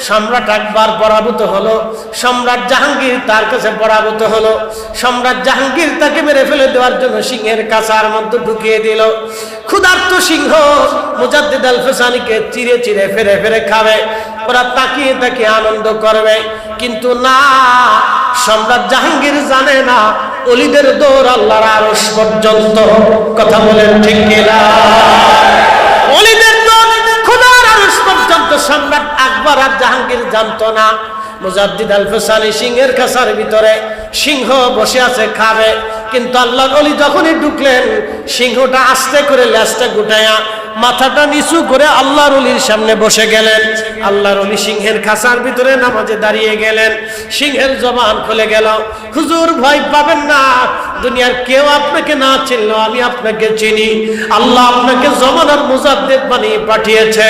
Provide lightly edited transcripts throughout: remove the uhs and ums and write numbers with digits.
সম্রাট আকবর পরাভূত হলো, সম্রাট জাহাঙ্গীর তার কাছে পরাভূত হলো। সম্রাট জাহাঙ্গীর তাকে মেরে ফেলে দেওয়ার জন্য সিংহের কাছার মধ্যে ঢুকিয়ে দিল। ক্ষুধার্ত সিংহ মুজাদ্দিদ আল ফিসানিকে চিরে চিরে ফেরে ফেরে খাবে, ওরা তাকিয়ে তাকিয়ে আনন্দ করবে। কিন্তু না, সম্রাট জাহাঙ্গীর জানে না ওলিদের দৌড় আল্লাহর আরশ পর্যন্ত। কথা বলেন ঠিক কিনা? ওলিদের দৌড় খোদার আরশ পর্যন্ত সম্রাট আকবর আর জাহাঙ্গীর জানতো না। মুজাদ্দিদ আল ফিসানি সিংহের কাছার ভিতরে, সিংহ বসে আছে খাবে, কিন্তু আল্লাহর ওলি যখনই ঢুকলেন সিংহটা আস্তে করে লেজটা গুটায়া মাথাটা নিচু করে আল্লাহর ওলির সামনে বসে গেলেন। আল্লাহর ওলি সিংহের খাঁচার ভিতরে নামাজে দাঁড়িয়ে গেলেন। সিংহের জবান খুলে গেল, হুজুর ভয় পাবেন না, দুনিয়ার কেউ আপনাকে না চিনলেও আমি আপনাকে চিনি। আল্লাহ আপনাকে জমানার মুজাদ্দিদ বানিয়ে পাঠিয়েছে,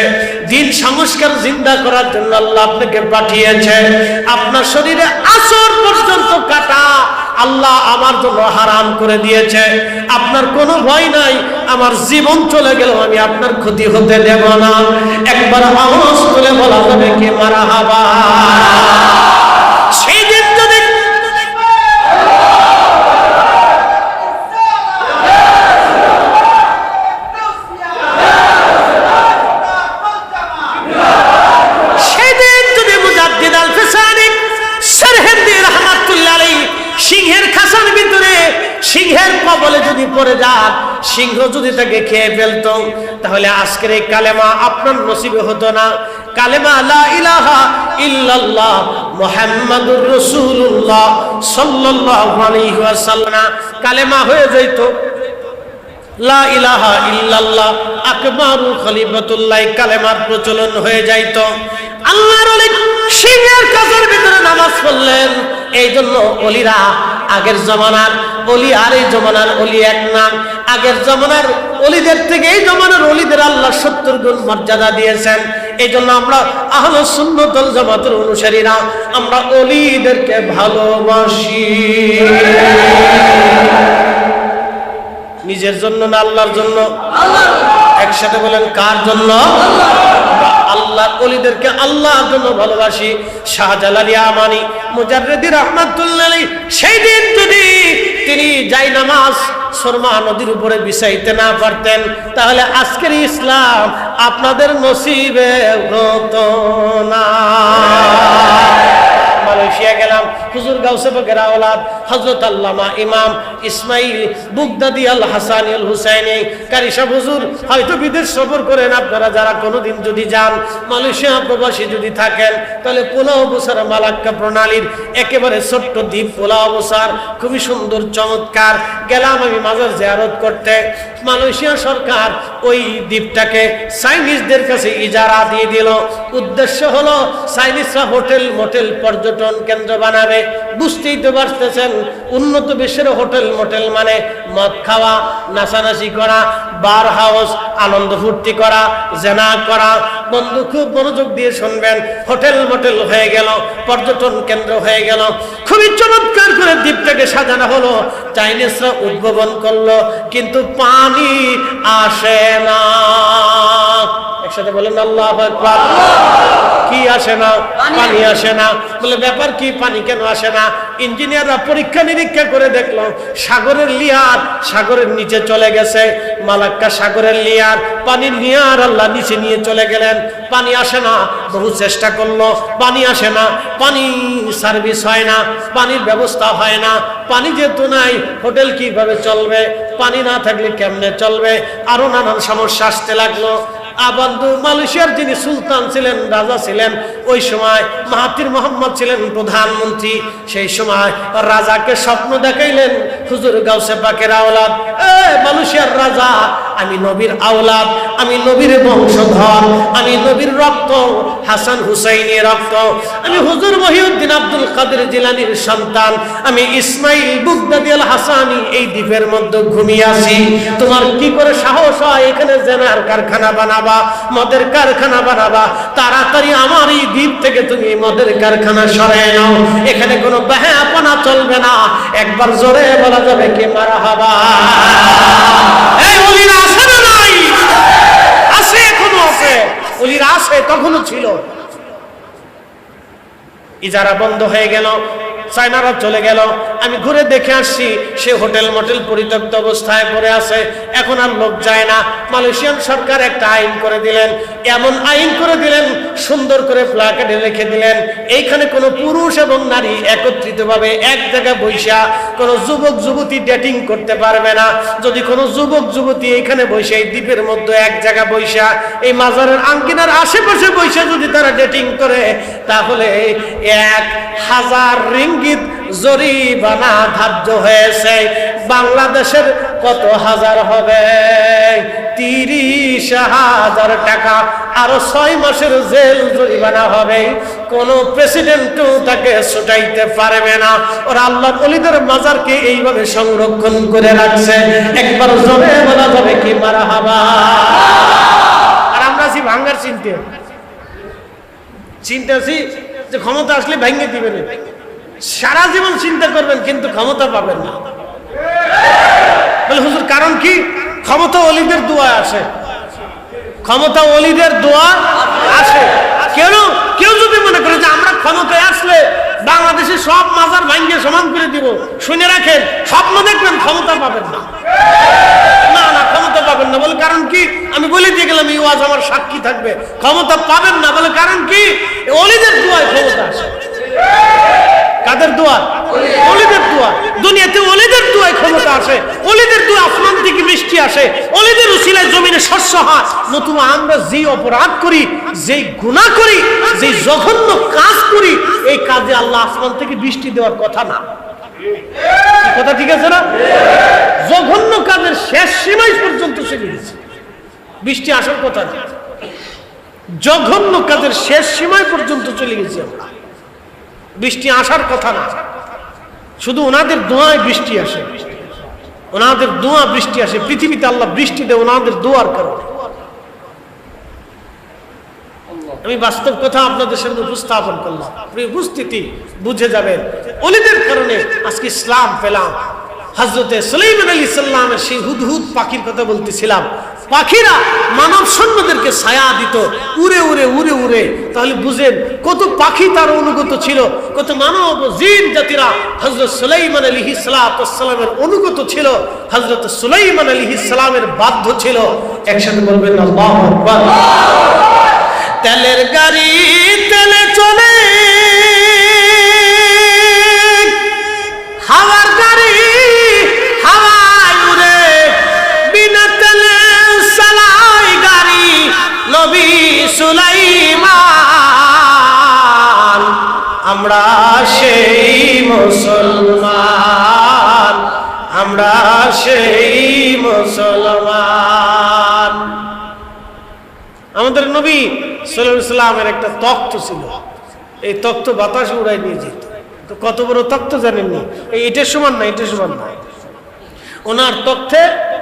দিন সংস্কার জিন্দা করার জন্য আল্লাহ আপনাকে পাঠিয়েছে। আপনার শরীরে আসর পর্যন্ত কাটা আল্লাহ আমার জন্য হারাম করে দিয়েছে। আপনার কোনো ভয় নাই, আমার জীবন চলে গেল আমি আপনার ক্ষতি হতে দেব না। একবার আওয়াজ তুলে বলা যাবে কি মারহাবা? সেই দিন যদি মুজাদ্দিদ আল ফিসানি সরহিন্দি রাহমাতুল্লাহ আলাইহি সিংহের খাঁচার ভিতরে সিংহের কবলে যদি পড়ে যান, সিংহ যদি তাকে খেয়ে ফেলতো, তাহলে আজকের এই কালেমা আপনার নসিবে হতো না। কালেমা লা ইলাহা ইল্লাল্লাহ মুহাম্মাদুর রাসূলুল্লাহ সাল্লাল্লাহু আলাইহি ওয়াসাল্লাম কালেমা হয়ে যাইত। লা ইলাহা ইল্লাল্লাহ আকবারুল খলিফাতুল্লাহ কালেমার প্রচলন হয়ে যাইত। আল্লাহর ওলি সিংহের কাছার ভিতরে নামাজ পড়লেন। এই জন্য ওলিরা আগের জমানার ওলি আর এই জমানার ওলি এক না। আগের জমানার ওলিদের থেকে এই জমানার ওলিদের আল্লাহ 70 গুণ মর্যাদা দিয়েছেন। এই জন্য আমরা আহলে সুন্নাত ওয়াল জামাতের অনুসারীরা আমরা ওলিদেরকে ভালোবাসি। নিজের জন্য না আল্লাহর জন্য? একসাথে বলেন, কার জন্য? আল্লাহ ওলিদেরকে আল্লাহর জন্য ভালোবাসি। শাহজালালি আমানি মুজাররিদি রাহমাতুল্লাহ আলাইহি সেই দিন যদি তিনি যাই নামাজ সুরমা নদীর উপরে বিছাইতে না পারতেন, তাহলে আজকের ইসলাম আপনাদের নসিবে হতো না। মালয়েশিয়া গেলাম, হুজুর গাউসে পাকের আওলাদ হযরত আল্লামা ইমাম ইসমাইল বুগদাদি আল হাসানি আল হুসাইনি কারি সাহেব হুজুর হয়তো বিদেশ সফর করেন। আপনারা যারা কোনোদিন যদি যান, মালয়েশিয়া প্রবাসী যদি থাকেন, তাহলে পোলাও বসার মালাক্কা প্রণালীর একেবারে ছোট্ট দ্বীপ পোলাও বসার খুবই সুন্দর চমৎকার। গেলাম আমি মাজার জিয়ারত করতে। মালয়েশিয়া সরকার ওই দ্বীপটাকে চাইনিজদের কাছে ইজারা দিয়ে দিল। উদ্দেশ্য হলো চাইনিজরা হোটেল মোটেল পর্যটন কেন্দ্র বানাবে। বুঝতেই তো পারতেছেন, উন্নত বিশ্বের হোটেল মোটেল মানে মদ খাওয়া, নাচানাচি করা, বার হাউস, আনন্দ ফুর্তি করা, জেনা করা। বন্ধু খুব মনোযোগ দিয়ে শুনবেন, হোটেল মোটেল হয়ে গেল, পর্যটন কেন্দ্র হয়ে গেল। খুবই চমৎকার করে দ্বীপটাকে সাজানো হলো। চাইনিজরা উদ্ভাবন করলো, কিন্তু পানি আসে না। একসাথে বলেন আল্লাহু আকবার। কি আসে না? পানি আসে না। বলে ব্যাপার কি, পানি কেন আসে না? ইঞ্জিনিয়াররা পরীক্ষা নিরীক্ষা করে দেখলো সাগরের লিয়ার সাগরের নিচে চলে গেছে। মালাক্কা সাগরের লিয়ার, পানির লিয়ার আল্লাহ নিচে নিয়ে চলে গেলেন। পানি আসে না। বহু চেষ্টা করলো, পানি আসে না। পানি সার্ভিস হয় না, পানির ব্যবস্থা হয় না। পানি যেহেতু নাই, হোটেল কিভাবে চলবে? পানি না থাকলে কেমনে চলবে? আরো নানান সমস্যা আসতে লাগলো। বন্ধু, মালয়েশিয়ার যিনি সুলতান ছিলেন, রাজা ছিলেন, ওই সময় মাহাতির মোহাম্মদ ছিলেন প্রধানমন্ত্রী। সেই সময় রাজাকে স্বপ্ন দেখাইলেন, হুজুর গাউসে পাকের আওলাদ, মালয়েশিয়ার রাজা, আমি নবীর আওলাদ, আমি নবীর বংশধর, আমি নবীর রক্ত, হাসান হুসাইনের রক্ত, আমি হুজুর মহিউদ্দিন আব্দুল কাদের জিলানীর সন্তান, আমি ইসমাইল বুগদাদি আল হাসানি এই দ্বীপের মধ্যে ঘুমিয়ে আছি। তোমার কি করে সাহস হয় এখানে জেনার কারখানা বানাবা, মদের কারখানা বানাবা? তাড়াতাড়ি আমার এই দ্বীপ থেকে তুমি মদের কারখানা সরায় নাও। এখানে কোনো বেহায়াপনা চলবে না। একবার জোরে বলা যাবে কি মারহাবা? এই ওলিরা আছে না নাই? আছে, এখনো আছে। ওলিরা আছে, তখনও ছিল। ইজারা বন্ধ হয়ে গেল, চায়নারা চলে গেল। আমি ঘুরে দেখে আসছি সে হোটেল মোটেল পরিত্যক্ত অবস্থায় পড়ে আছে, এখন আর লোক যায় না। মালয়েশিয়ান সরকার একটা আইন করে দিলেন, এমন আইন করে দিলেন, সুন্দর করে প্লাকার্ডে রেখে দিলেন, এইখানে কোনো পুরুষ এবং নারী একত্রিতভাবে এক জায়গায় বৈশা কোনো যুবক যুবতী ডেটিং করতে পারবে না। যদি কোনো যুবক যুবতী এইখানে বৈশা, এই দ্বীপের মধ্যে এক জায়গা বৈশা, এই মাজারের আঙ্গিনার আশেপাশে বৈশা যদি তারা ডেটিং করে, তাহলে 1000 রিঙ্গিত জরিমানা ধার্য হয়েছে। বাংলাদেশের কত হাজার হবে? 30,000 টাকা, আরো 6 মাসের জেল জরিমানা হবে। কোন প্রেসিডেন্টও তাকে ছুটাইতে পারবে না। ওরা আল্লাহর ওলিদের মাজারকে এইভাবে সংরক্ষণ করে রাখছে। একবার জোরে বলা যাবে কি মারহাবা। আর আমরা আছি ভাঙ্গার চিন্তাছি যে ক্ষমতা আসলে ভেঙে দিবেন, সারা জীবন চিন্তা করবেন কিন্তু ক্ষমতা পাবেন না। বলে হুজুর কারণ কি? ক্ষমতা ওলিদের দোয়া আসে, ক্ষমতা ওলিদের দোয়া আসে। কেউ যদি মনে করে যে আমরা ক্ষমতায় আসলে বাংলাদেশের সব মাজার ভাঙ্গে সমান করে দিব, শুনে রাখেন, স্বপ্ন দেখবেন, ক্ষমতা পাবেন না। না, ক্ষমতা পাবেন না। বলে কারণ কি? আমি বলে দিয়ে গেলাম, এই ওয়াজ আমার সাক্ষী থাকবে, ক্ষমতা পাবেন না। বলে কারণ কি? ওলিদের দোয়ায় ক্ষমতা আসে। কাদের দোয়া? ওলিদের দোয়া। দুনিয়াতে ওলিদের দোয়ায় ক্ষমতা আসে, ওলিদের দোয়া আসমান থেকে বৃষ্টি আসে, ওলিদের উসিলায় জমিনে শস্য হয়। নতুবা আমরা যে অপরাধ করি, যে গুনাহ করি, যে জঘন্য কাজ করি, এই কাজে আল্লাহ আসমান থেকে বৃষ্টি দেওয়ার কথা না। কথা ঠিক আছে না? জঘন্য কাজের শেষ সীমায় পর্যন্ত চলে গেছে, বৃষ্টি আসার কথা না। জঘন্য কাজের শেষ সীমায় পর্যন্ত চলে গেছি আমরা, বৃষ্টি আসার কথা না। শুধু ওনাদের দোয়ায় বৃষ্টি আসে, ওনাদের দোয়া বৃষ্টি আসে। পৃথিবীতে আল্লাহ বৃষ্টি দেয় ওনাদের দোয়ার কারণে। আমি বাস্তব কথা আপনাদের সামনে উপস্থাপন করলাম, উপস্থিতি বুঝে যাবেন। ওলিদের কারণে আজকে ইসলাম পেলাম। হযরতে সুলাইমান আলাইহিস সালামের সেই হুদহুদ পাখির কথা বলতেছিলাম। পাখিরা মানব সৈন্যদেরকে ছায়া দিত, উড়ে উড়ে উড়ে উড়ে। তাহলে বুঝেন কত পাখি তার অনুগত ছিল, কত মানব জিন জাতিরা হযরত সুলাইমান আলাইহিস সালামের অনুগত ছিল, হযরত সুলাইমান আলাইহিস সালামের বাধ্য ছিল। একসাথে বলবেন আল্লাহু আকবার। তেলের গাড়ি তেলে চলে, হাওয়ার গাড়ি হাওয়ায় উড়ে, বিনা তেলে চালায় গাড়ি নবী সুলাইমান। আমরা সেই মুসলমান, আমরা সেই মুসলমান। আমাদের নবী সাল্লাল্লাহু আলাইহি ওয়াসাল্লামের একটা তখ্ত ছিল, এই তখ্ত বাতাসে উড়াই নিয়ে যেত। তো কত বড় তখ্ত জানেননি? এটার সমান না, এটার সমান না। ওনার তখ্তে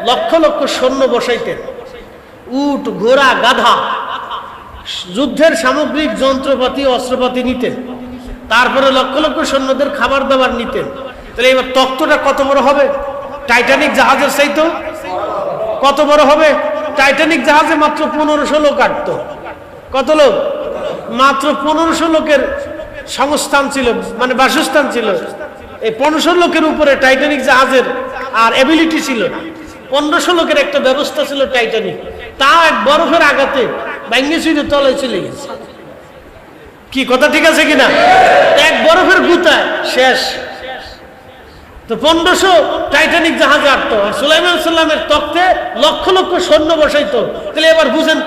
লক্ষ লক্ষ সৈন্য বসাইতেন, উট ঘোড়া গাধা, যুদ্ধের সামগ্রিক যন্ত্রপাতি অস্ত্রপাতি নিতেন, তারপরে লক্ষ লক্ষ সৈন্যদের খাবার দাবার নিতেন। তাহলে এবার তখ্তটা কত বড় হবে? টাইটানিক জাহাজের চাইতো কত বড় হবে? টাইটানিক জাহাজে মাত্র 1500 লোক আটত। কত লোক? মাত্র 1500 লোকের সংস্থান ছিল, মানে বাসস্থান ছিল। এই 1500 লোকের উপরে টাইটানিক জাহাজের আর এবিলিটি ছিল না। 1500 লোকের একটা ব্যবস্থা ছিল টাইটানিক, তা এক বরফের আঘাতে ভেঙে চুরে তলায় চলে গেছে। কি কথা ঠিক আছে কিনা? এক বরফের গুতায় শেষ। তো 1500 টাইটানিক জাহাজে আটতো, আর সুলাইমান সাল্লামের তখ্তে লক্ষ লক্ষ সৈন্য বসাইতো। তাহলে এবার বুঝেন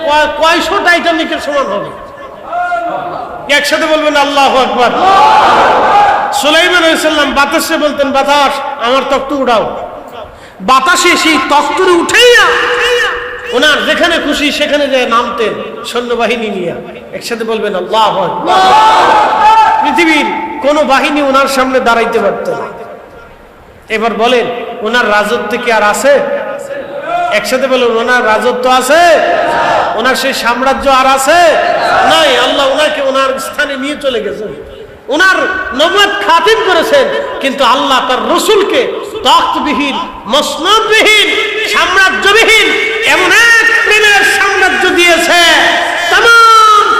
কয়শো টাইটানিকের সমান হবে। একসাথে বলবেন আল্লাহু আকবার। সুলাইমান আলাইহিস সালাম বাতাসে বলতেন, বাতাস আমার তখ্ত উড়াও। বাতাসে সেই তখ্তরে উঠাইয়া ওনার যেখানে খুশি সেখানে যায় নামতেন সৈন্যবাহিনী নিয়ে। একসাথে বলবেন আল্লাহু আকবার। পৃথিবীর কোন বাহিনী ওনার সামনে দাঁড়াইতে পারত না। এবার বলেন, ওনার রাজত্ব কি আর আছে? একসাথে বলুন, ওনার রাজত্ব আছে? ওনার সেই সাম্রাজ্য আর আছে? নাই। আল্লাহ ওনাকে ওনার স্থানে নিয়ে চলে গেছেন, ওনার নবুয়ত খাতিম করেছেন। কিন্তু আল্লাহ তার রসুলকে তখ্তবিহীন, মসনদবিহীন, সাম্রাজ্যবিহীন এমন এক প্রেমের সাম্রাজ্য দিয়েছে, তাম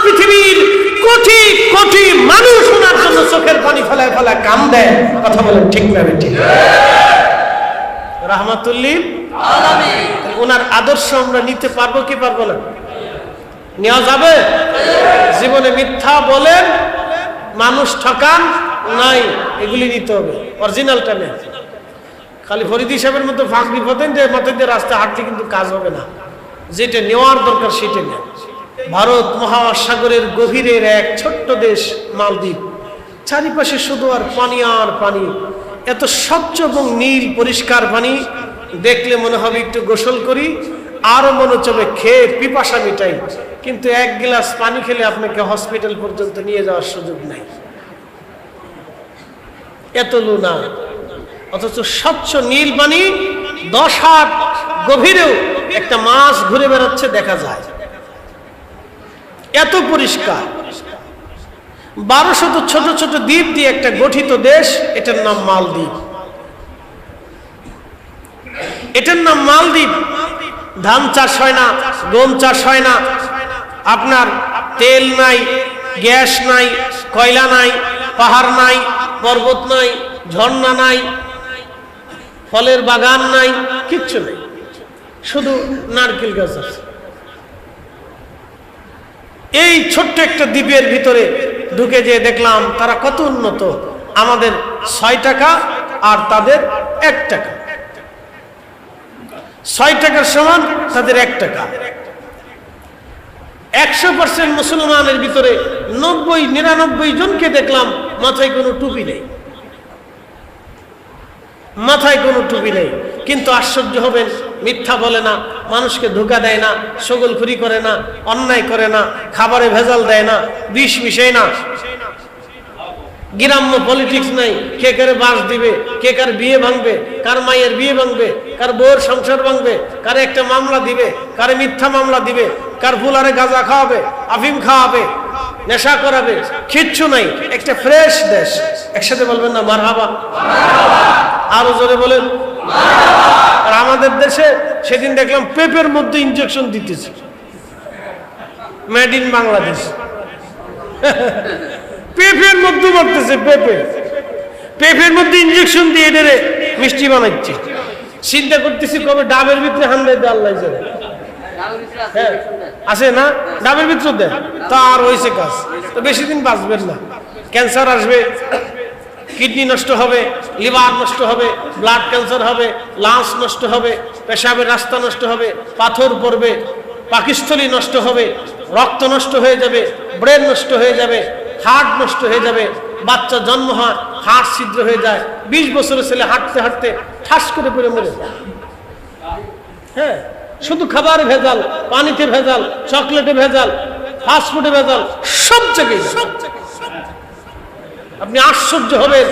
পৃথিবীর কোটি কোটি মানুষ ওনার জন্য বেলা কাম দেয়, কথা বলেন ঠিক না ঠিক? রাহমাতুল লিল আলামিন। ওনার আদর্শ আমরা নিতে পারবো কি পারবো না? নেওয়া যাবে? জীবনে মিথ্যা বলেন, মানুষ ঠকান নাই, এগুলি নিতে হবে, অরিজিনালটা নেই। খালি ফরিদি সাহেবের মতো ফাঁক বিপদেন যে মতে দিয়ে রাস্তা হাঁটলে কিন্তু কাজ হবে না। যেটা নেওয়ার দরকার সেটা নেই। ভারত মহাসাগরের গভীরের এক ছোট্ট দেশ মালদ্বীপ, চারিপাশে শুধু আর পানি আর পানি, এত স্বচ্ছ এবং নীল পরিষ্কার পানি, দেখলে মনে হবে একটু গোসল করি, আরো মনে চবে খেয়ে পিপাসা মিটাই, কিন্তু এক গ্লাস পানি খেলে আপনাকে হসপিটাল পর্যন্ত নিয়ে যাওয়ার সুযোগ নাই, এত লুনা। অথচ স্বচ্ছ নীল পানি, 10 হাত গভীরেও একটা মাছ ঘুরে বেড়াচ্ছে দেখা যায়, এত পরিষ্কার। 1200 ছোট ছোট দ্বীপ দিয়ে একটা গঠিত দেশ, এটার নাম মালদ্বীপ। এটার নাম মালদ্বীপ। ধান চাষ হয় না, গম চাষ হয় না, আপনার তেল নাই, গ্যাস নাই, কয়লা নাই, পাহাড় নাই, পর্বত নাই, ঝর্ণা নাই, ফলের বাগান নাই, কিচ্ছু নেই, শুধু নারকেল গাছ আছে। এই ছোট্ট একটা দ্বীপের ভিতরে ঢুকে যেয়ে দেখলাম তারা কত উন্নত। আমাদের 6 টাকা আর তাদের 1 টাকা, 6 টাকার সমান তাদের 1 টাকা। 100% মুসলমানের ভিতরে 90-99 জনকে দেখলাম মাথায় কোনো টুপি নেই, মাথায় কোনো টুপি নেই। কিন্তু আশ্চর্য হবেন, মিথ্যা বলে না, মানুষকে ধোঁকা দেয় না, ছগলখুরি করে না, অন্যায় করে না, খাবারে ভেজাল দেয় না, বিষ মিশায় না, গ্রাম্য পলিটিক্স নাই, কে কারে বাস দিবে, কে কার বিয়ে ভাঙবে, কার মায়ের বিয়ে ভাঙবে, কার বউর সংসার ভাঙবে, কারে একটা মামলা দিবে, কারে মিথ্যা মামলা দিবে, কার ফুলারে গাঁজা খাওয়াবে, আফিম খাওয়াবে, নেশা করাবে, কিচ্ছু নাই। একটা ফ্রেশ দেশ। একসাথে বলবেন না মারহাবা? আরো জোরে বলেন। আর আমাদের দেশে সেদিন দেখলাম পেঁপের মধ্যে ইনজেকশন দিতেছে, মেড ইন বাংলাদেশ। পেঁপের মধ্যে মারতেছে, পেঁপের মধ্যে ইনজেকশন দিয়ে এদের মিষ্টি বানাচ্ছে। চিন্তা করতেছি কবে ডাবের ভিতরে হান্দাই দেয় আল্লাহ জানে। হ্যাঁ আছে না, ডাবের ভিতরে দেয়, তার হয়েছে কাজ, তো বেশি দিন বাঁচবেন না। ক্যান্সার আসবে, কিডনি নষ্ট হবে, লিভার নষ্ট হবে, ব্লাড ক্যান্সার হবে, লাংস নষ্ট হবে, পেশাবের রাস্তা নষ্ট হবে, পাথর পড়বে, পাকস্থলী নষ্ট হবে, রক্ত নষ্ট হয়ে যাবে, ব্রেন নষ্ট হয়ে যাবে, হার্ট নষ্ট হয়ে যাবে। বাচ্চা জন্ম হয়, হার্ট ছিদ্র হয়ে যায়। 20 বছরের ছেলে হাঁটতে হাঁটতে ঠাস করে পড়ে মরে যায়। হ্যাঁ, শুধু খাবার ভেজাল, পানিতে ভেজাল, চকলেটে ভেজাল, ফাস্টফুডে ভেজাল, সব জায়গায়। আপনি আশ্চর্য হবেন,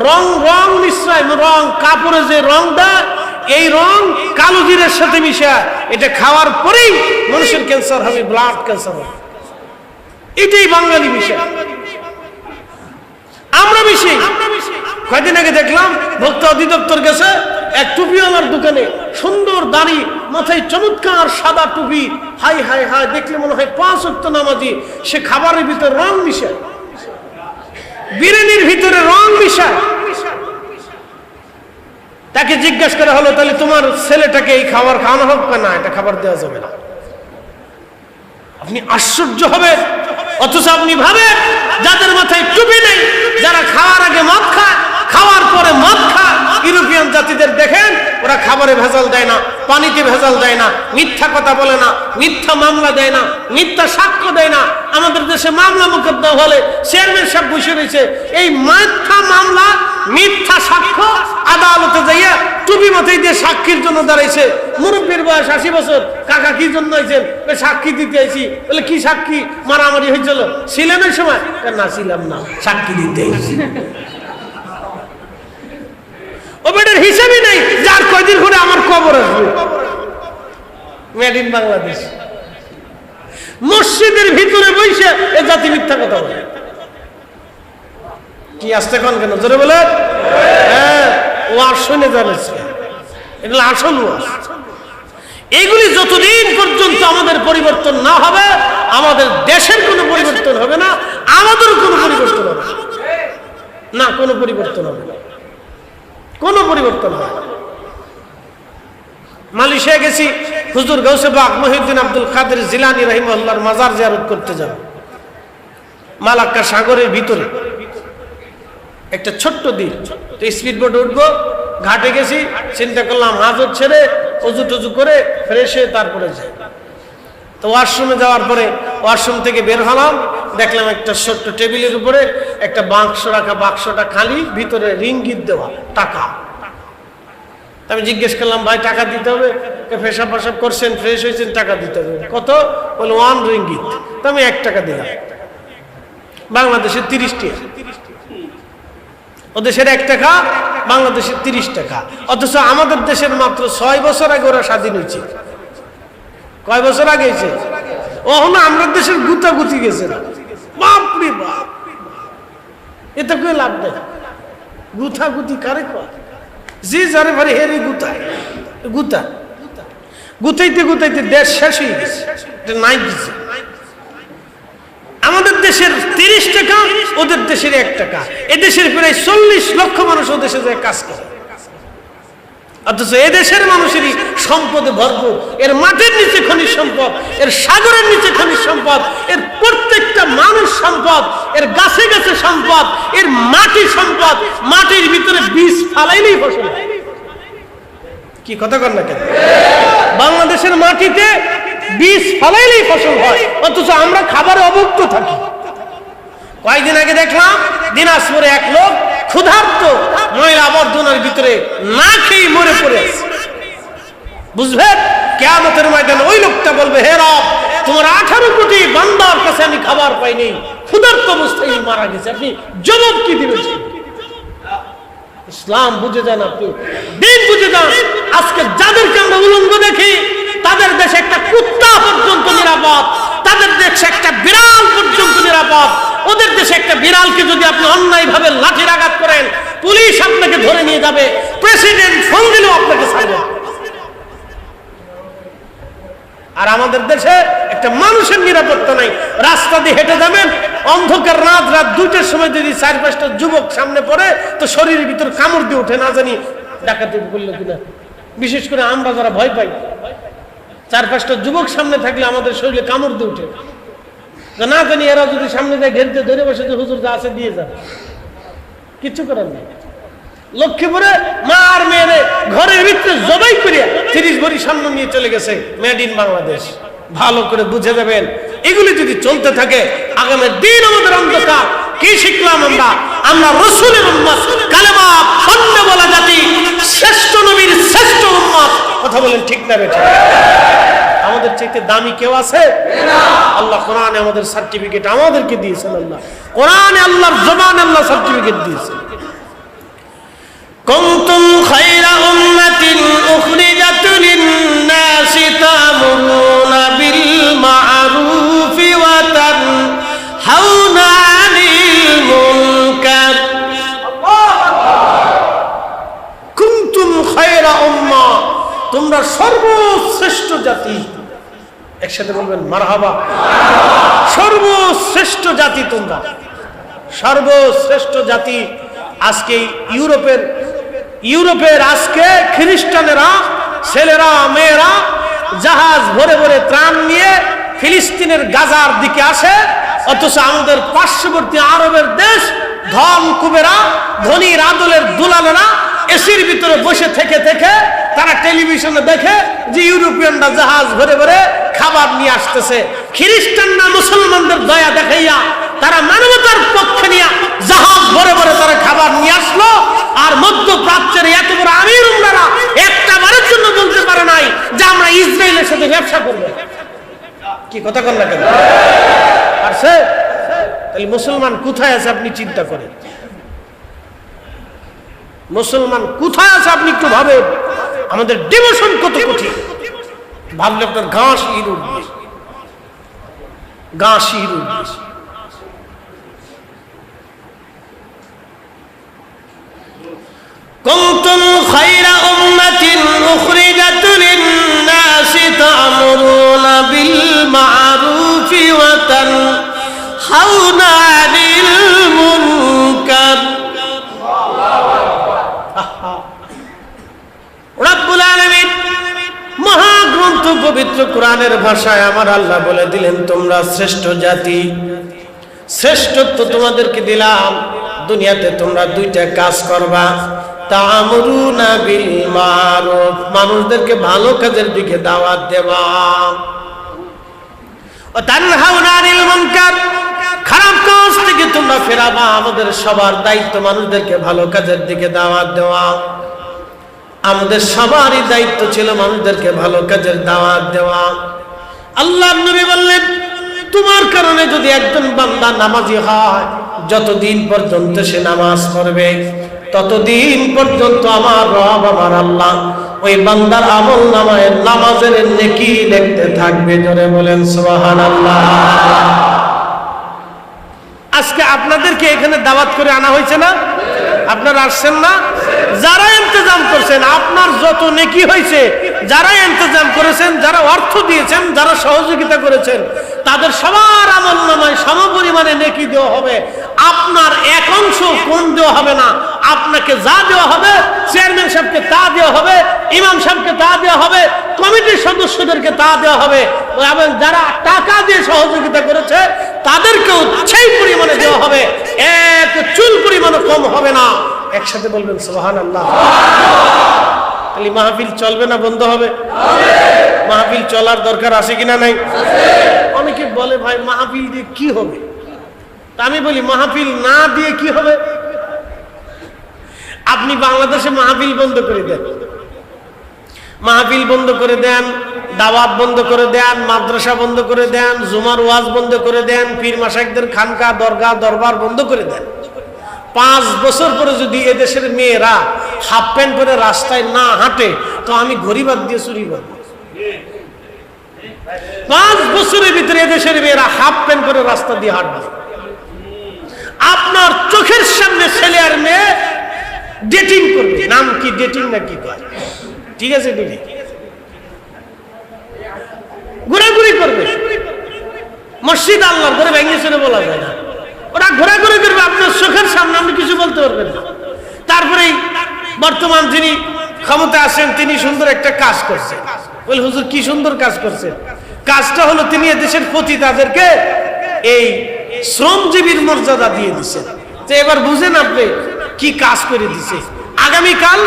রং মিশ্রায়, রং কাপড়ে যে রং দেয়, এই রং কালো জিরের সাথে মিশা, এটা খাওয়ার পরেই মানুষের ক্যান্সার হবে, ব্লাড ক্যান্সার হবে। এটাই বাঙালি বিষয়, আমরা বেশি। কয়েকদিন আগে দেখলাম ভোক্তা অধিদপ্তর গেছে এক টুপিওয়ালার দোকানে, সুন্দর দাড়ি, মাথায় চমৎকার সাদা টুপি, হাই হাই হাই, দেখলে মনে হয় 5 ওয়াক্ত নামাজি। সে খাবারের ভিতরে রং মিশায়, বিরিয়ানির ভিতরে রং মিশায়। তাকে জিজ্ঞাসা করা হলো, তাহলে তোমার ছেলেটাকে এই খাবার খাওয়ানো হোক না, এটা খাবার দেওয়া যাবে না। আপনি আশ্চর্য হবেন। অথচ আপনি ভাবেন যাদের মাথায় টুপি নেই, যারা খাওয়ার আগে মদ খায়, খাওয়ার পরে মদ খায়, ইউরোপিয়ান জাতিদের দেখেন, ওরা খাবারে ভেজাল দেয় না, পানিতে ভেজাল দেয় না, মিথ্যা কথা বলে না, মিথ্যা মামলা দেয় না, মিথ্যা সাক্ষ্য দেয় না। আমাদের দেশে মামলা মোকদ্দমা হলে চেয়ারম্যান সাহেব বসে রয়েছে, এই মিথ্যা মামলা, মিথ্যা সাক্ষ্য আদালতে যাইয়া টুপি মাথায় দিয়ে সাক্ষীর জন্য দাঁড়াইছে। মুরব্বীর বয়স 80 বছর, কাকা কি জন্য আইছেন? সাক্ষী দিতে আইছি। বলে কি সাক্ষী? মারামারি হয়েছিল, ছিলেন ওই সময়? না ছিলাম না, সাক্ষী দিতে আইছি। ও বেটার হিসাবই নেই, যার কয়দিন ঘুরে আমার কবর আসবে। Made in Bangladesh. মসজিদের ভিতরে বসে এ জাতি মিথ্যা কথা বলে। কি আসতে কোন কেন জোরে বলে? হ্যাঁ, ও আর শুনে জানাচ্ছে, এগুলো আসল ওয়াজ। এইগুলি যতদিন পর্যন্ত আমাদের পরিবর্তন না হবে, আমাদের দেশের কোনো পরিবর্তন হবে না, আমাদেরও কোনো পরিবর্তন হবে না। না, কোনো পরিবর্তন হবে না, কোনো পরিবর্তন হবে না। মালয়েশিয়া গেছি, হুজুর গাউসে পাক মহিউদ্দিন আব্দুল কাদের জিলানী রাহিমাহুল্লাহর মাজার জিয়ারত করতে যাব। মালাক্কা সাগরের ভিতরে একটা ছোট্ট দ্বীপ, তো স্পিড বোটে উঠবো, ঘাটে গেছি, চিন্তা করলাম হাজত ছেড়ে অজু টজু করে ফ্রেশ হয়ে তারপরে যাই। তো ওয়াশরুমে যাওয়ার পরে ওয়াশরুম থেকে বের হলাম, দেখলাম একটা ছোট্ট টেবিলের উপরে একটা বাক্স রাখা, বাক্সটা খালি, ভিতরে রিঙ্গিত দেওয়া টাকা। আমি জিজ্ঞেস করলাম, ভাই টাকা দিতে হবে? পেশাব পেশাব করছেন, ফ্রেশ হয়েছেন, টাকা দিতে হবে। কত? বলে 1 রিঙ্গিত। তো আমি 1 টাকা দিলাম। বাংলাদেশের 30 টাকা, ওদেশের 1 টাকা, বাংলাদেশের 30 টাকা। অথচ আমাদের দেশের মাত্র 6 বছর আগে ওরা স্বাধীন হয়েছে। কয় বছর আগে হয়েছে? ওখানে আমরা দেশের গুতাগুতি গেছে না, বাপরে বাপ। এটা কেউ লাভ নেই, গুথাগুতি কারে কয়? যে যারে পারে হেরে গুতায়, গুতা গুতাইতে গুতাইতে দেশ শেষ হয়ে গেছে, এটা নাই দিচ্ছে। আমাদের দেশের 30 টাকা, ওদের দেশের 1 টাকা। এদেশের প্রায় 40 লক্ষ মানুষ ওদেশে যায় কাজ করে, অথচ এদেশের মানুষেরই সম্পদে ভরপুর। এর মাটির নিচে খনিজ সম্পদ, এর সাগরের নিচে খনিজ সম্পদ, এর প্রত্যেকটা মানুষ সম্পদ, এর গাছে গাছে সম্পদ, এর মাটি সম্পদ। মাটির ভিতরে বীজ ফালাইলেই ফসল। কি কথা কর না কেন? বাংলাদেশের মাটিতে বীজ ফালাইলেই ফসল হয়, অথচ আমরা খাবারে অভুক্ত থাকি। কয়েকদিন আগে দেখলাম দিনাজপুরে এক লোক ক্ষুধার্ত ময়লা আবর্জনার ভিতরে না খেয়ে মরে পড়ে আছে। বুঝবেন, কিয়ামতের ময়দানে ওই লোকটা বলবে, হে রব, তোমার 18 কোটি বান্দার কাছে আমি খাবার পাইনি, ক্ষুধার্ত অবস্থায় মারা গেছে, আপনি জবাব কি দিবেন? ইসলাম বুঝে যান, আপনি দিন বুঝে যান। আজকে যাদেরকে আমরা উলঙ্গ দেখি, তাদের দেশে একটা কুত্তা পর্যন্ত নিরাপদ, তাদের দেশে একটা বিড়াল পর্যন্ত নিরাপদ। ওদের দেশে একটা বিড়ালকে যদি আপনি অন্যায় ভাবে লাঠির আঘাত করেন, পুলিশ আপনাকে ধরে নিয়ে যাবে, প্রেসিডেন্ট ফোন দিলেও আপনাকে ছাড়বে। আর আমাদের দেশে একটা মানুষের নিরাপত্তা নাই। রাস্তা দিয়ে হেঁটে যাবেন, অন্ধকার রাত 2টার সময় যদি 4-5টা যুবক সামনে পড়ে, তো শরীরের ভিতর কামড় দিয়ে ওঠে, না জানি ডাকাতি করলো কিনা। বিশেষ করে আমরা যারা ভয় পাই, 4-5টা যুবক সামনে থাকলে আমাদের শরীরে কামড় দিয়ে উঠে, না জানি এরা যদি সামনে যায় ঘেরতে ধরে বসে, যে হুজুর যা আছে দিয়ে যাবে, কিচ্ছু করার নেই। লক্ষ্মীপুরে মা আর মেয়েরে ঘরের ভিতরে জবাই করিয়া 30 ভরি স্বর্ণ নিয়ে চলে গেছে, মেড ইন বাংলাদেশ। ভালো করে বুঝে যাবেন, এগুলি যদি চলতে থাকে আগামী দিন আমাদের অন্ধকার। কি শিখলাম আমরা? আমরা রাসূলের উম্মত, কালেমা পণ্য বলা জাতি, শ্রেষ্ঠ নবীর শ্রেষ্ঠ উম্মত। কথা বলেন ঠিক না বেঠিক? আমাদের চাইতে দামি কেউ আছে? আল্লাহ কোরআনে আমাদের সার্টিফিকেট আমাদেরকে দিয়েছেন। আল্লাহ কোরআনে, আল্লাহর জবানে আল্লাহ সার্টিফিকেট দিয়েছেন। কুনতুম খায়রা উম্মাতিন উখরিজাত লিন-নাসি তা'মুরুনা বিল মা'রুফি ওয়া তানহাউনা 'আনিল মুনকার। কুনতুম খায়রা উম্মাহ, তোমরা সর্বশ্রেষ্ঠ জাতি। একসাথে বলবেন মারহাবা। সর্বশ্রেষ্ঠ জাতি তোমরা, সর্বশ্রেষ্ঠ জাতি। আজকে ইউরোপের আজকে খ্রিস্টানেরা, ছেলেরা মেয়েরা জাহাজ ভরে ভরে ত্রাণ নিয়ে ফিলিস্তিনের গাজার দিকে আসে, অথচ আমাদের পার্শ্ববর্তী আরবের দেশ ধন কুবেরা, ধনীর আদলের দুলালেরা এসির ভিতরে বসে থেকে থেকে তারা টেলিভিশনে দেখে যে ইউরোপিয়ানরা জাহাজ ভরে ভরে খাবার নিয়ে আসতেছে। খ্রিস্টানরা মুসলমানদের দয়া দেখাইয়া তারা মানবতার পক্ষে নিয়ে জাহাজ ভরে ভরে তারা খাবার নিয়ে আসলো। আর মধ্যপ্রাচ্যের এত বড় আমির উমরারা একটা বারের জন্য বলতে পারে নাই যে আমরা ইসরায়েলের সাথে ব্যবসা করব। কি কথা কন না কেন? আর সে তাহলে মুসলমান কোথায় আছে আপনি চিন্তা করেন। মুসলমান কোথায় আছে আপনি একটু ভাবেন। আমাদের ডিভোশন কত কঠিন, ভাবলে আপনার গা শির উঠবে, গা শির উঠবে। কুনতুম খায়রা উম্মাতিন উখরিজাত লিন-নাসি তা'মুরুনা বিল মা'রুফি ওয়া তানহাউনা 'আনিল মুনকার কোরআনের ভাষায় আমার আল্লাহ বলে দিলেন তোমরা শ্রেষ্ঠ জাতি, শ্রেষ্ঠত্ব তোমাদেরকে দিলাম। দুনিয়াতে তোমরা দুইটা কাজ করবা, তা'মুরুনা বিল মারুফ, মানুষদেরকে ভালো কাজের দিকে দাওয়াত দেবা, ওয়া তানহাউনা আনিল মুনকার, খারাপ কাজ থেকে তোমরা ফেরাবা। আমাদের সবার দায়িত্ব মানুষদেরকে ভালো কাজের দিকে দাওয়াত দেওয়া। আমাদের সবারই দায়িত্ব ছিল মানুষদেরকে ভালো কাজের দাওয়াত দেওয়া। আল্লাহর নবী বললেন তোমার কারণে যদি একজন বান্দা নামাজি হয়, যতদিন পর্যন্ত সে নামাজ পড়বে ততদিন পর্যন্ত আমার রব আমার আল্লাহ ওই বান্দার আমল নামায় নামাজের নেকি লিখতে থাকবে। জোরে বলেন সুবহানাল্লাহ। আজকে আপনাদেরকে এখানে দাওয়াত করে আনা হয়েছে না? আপনারা আসছেন না? যারা ইন্তজাম করছেন, আপনার যত নেকি হয়েছে, যারা ইন্তজাম করেছেন, যারা অর্থ দিয়েছেন, যারা সহযোগিতা করেছেন, তাদের সবার আমলনামায় সমপরিমাণে নেকি দেওয়া হবে। আপনার এক অংশ কোন দেওয়া হবে না। আপনাকে যা দেওয়া হবে, চেয়ারম্যান সাহেবকে তা দেওয়া হবে, ইমাম সাহেবকে তা দেওয়া হবে, কমিটির সদস্যদেরকে তা দেওয়া হবে, এবং যারা টাকা দিয়ে সহযোগিতা করেছে তাদেরকেও সেই পরিমাণে দেওয়া হবে। এক চুল পরিমাণও কম হবে না। একসাথে বলবেন সুবহানাল্লাহ। তাহলে মাহফিল চলবে না বন্ধ হবে? মাহফিল চলার দরকার আছে কিনা নাই? অনেকে বলে ভাই মাহফিল দিয়ে কি হবে? তা আমি বলি মাহফিল না দিয়ে কি হবে? আপনি বাংলাদেশে মাহফিল বন্ধ করে দেন, মাহফিল বন্ধ করে দেন, দাওয়াত বন্ধ করে দেন, মাদ্রাসা বন্ধ করে দেন, জুমার ওয়াজ বন্ধ করে দেন, পীর মাশায়েখদের খানকা দরগা দরবার বন্ধ করে দেন। 5 বছর পরে যদি এদেশের মেয়েরা হাফ প্যান্ট পরে রাস্তায় না হাঁটে তো আমি গরিবাদ দিয়ে চুরি করব। 5 বছরের ভিতরে এদেশের মেয়েরা হাফ প্যান্ট পরে রাস্তা দিয়ে হাঁটবে। আপনার চোখের সামনে ছেলে আর মেয়ে ডেটিং করবে। নাম কি? ডেটিং না কি কয়? ঠিক আছে, ডেটিং। ঘোরাঘুরি করবে। মসজিদ আল্লাহর ঘরে ভেঙে চলে বলা যায় না। ওরা ঘোরাঘুরি করবে আপনার চোখের সামনে, আপনি কিছু বলতে পারবেন না। তারপরে বর্তমান যিনি ক্ষমতা আছেন তিনি সুন্দর একটা কাজ করছেন। বলে হুজুর কি সুন্দর কাজ করছেন? কাজটা হলো তিনি এদেশের পতিতাদেরকে এই শ্রমজীবীর মর্যাদা দিয়ে দিচ্ছেন। তো এবার বুঝেন আপনি কি কাজ করে দিছে। আগামীকাল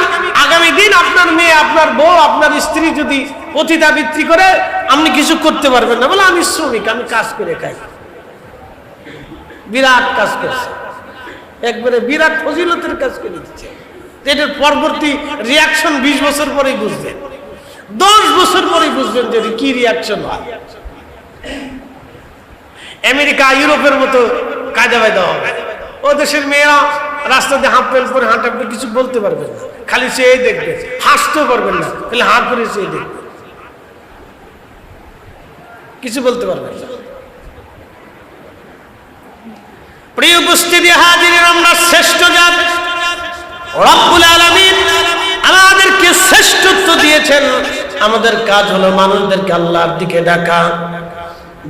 আগামী দিন আপনার মেয়ে, আপনার বউ, আপনার স্ত্রী যদি পতিতাবৃত্তি করে আপনি কিছু করতে পারবেন না। বলে আমি শ্রমিক, আমি কাজ করে খাই। বিরাট কাজ করছে, একবারে বিরাট ফজিলতের কাজ করে দিচ্ছে। এটার পরবর্তী রিয়াকশন 20 বছর পরেই বুঝবেন, 10 বছর পরেই বুঝবেন যে কি রিয়াকশন হয়। আমেরিকা ইউরোপের মতো কায়দা বায়দা হবে। ও দেশের মেয়েরা রাস্তাতে হাফ প্যান্ট পরে হাঁটাবে, কিছু বলতে পারবেন না, খালি চেয়ে দেখবে, হাসতেও পারবেন না, খালি হাত করে চেয়ে দেখবে, কিছু বলতে পারবেন না। প্রিয় উপস্থিতি হাজিরিন, আমরা শ্রেষ্ঠ জাতি। রব্বুল আলামিন আমাদেরকে শ্রেষ্ঠত্ব দিয়েছেন। আমাদের কাজ হলো মানুষদেরকে আল্লাহর দিকে ডাকা,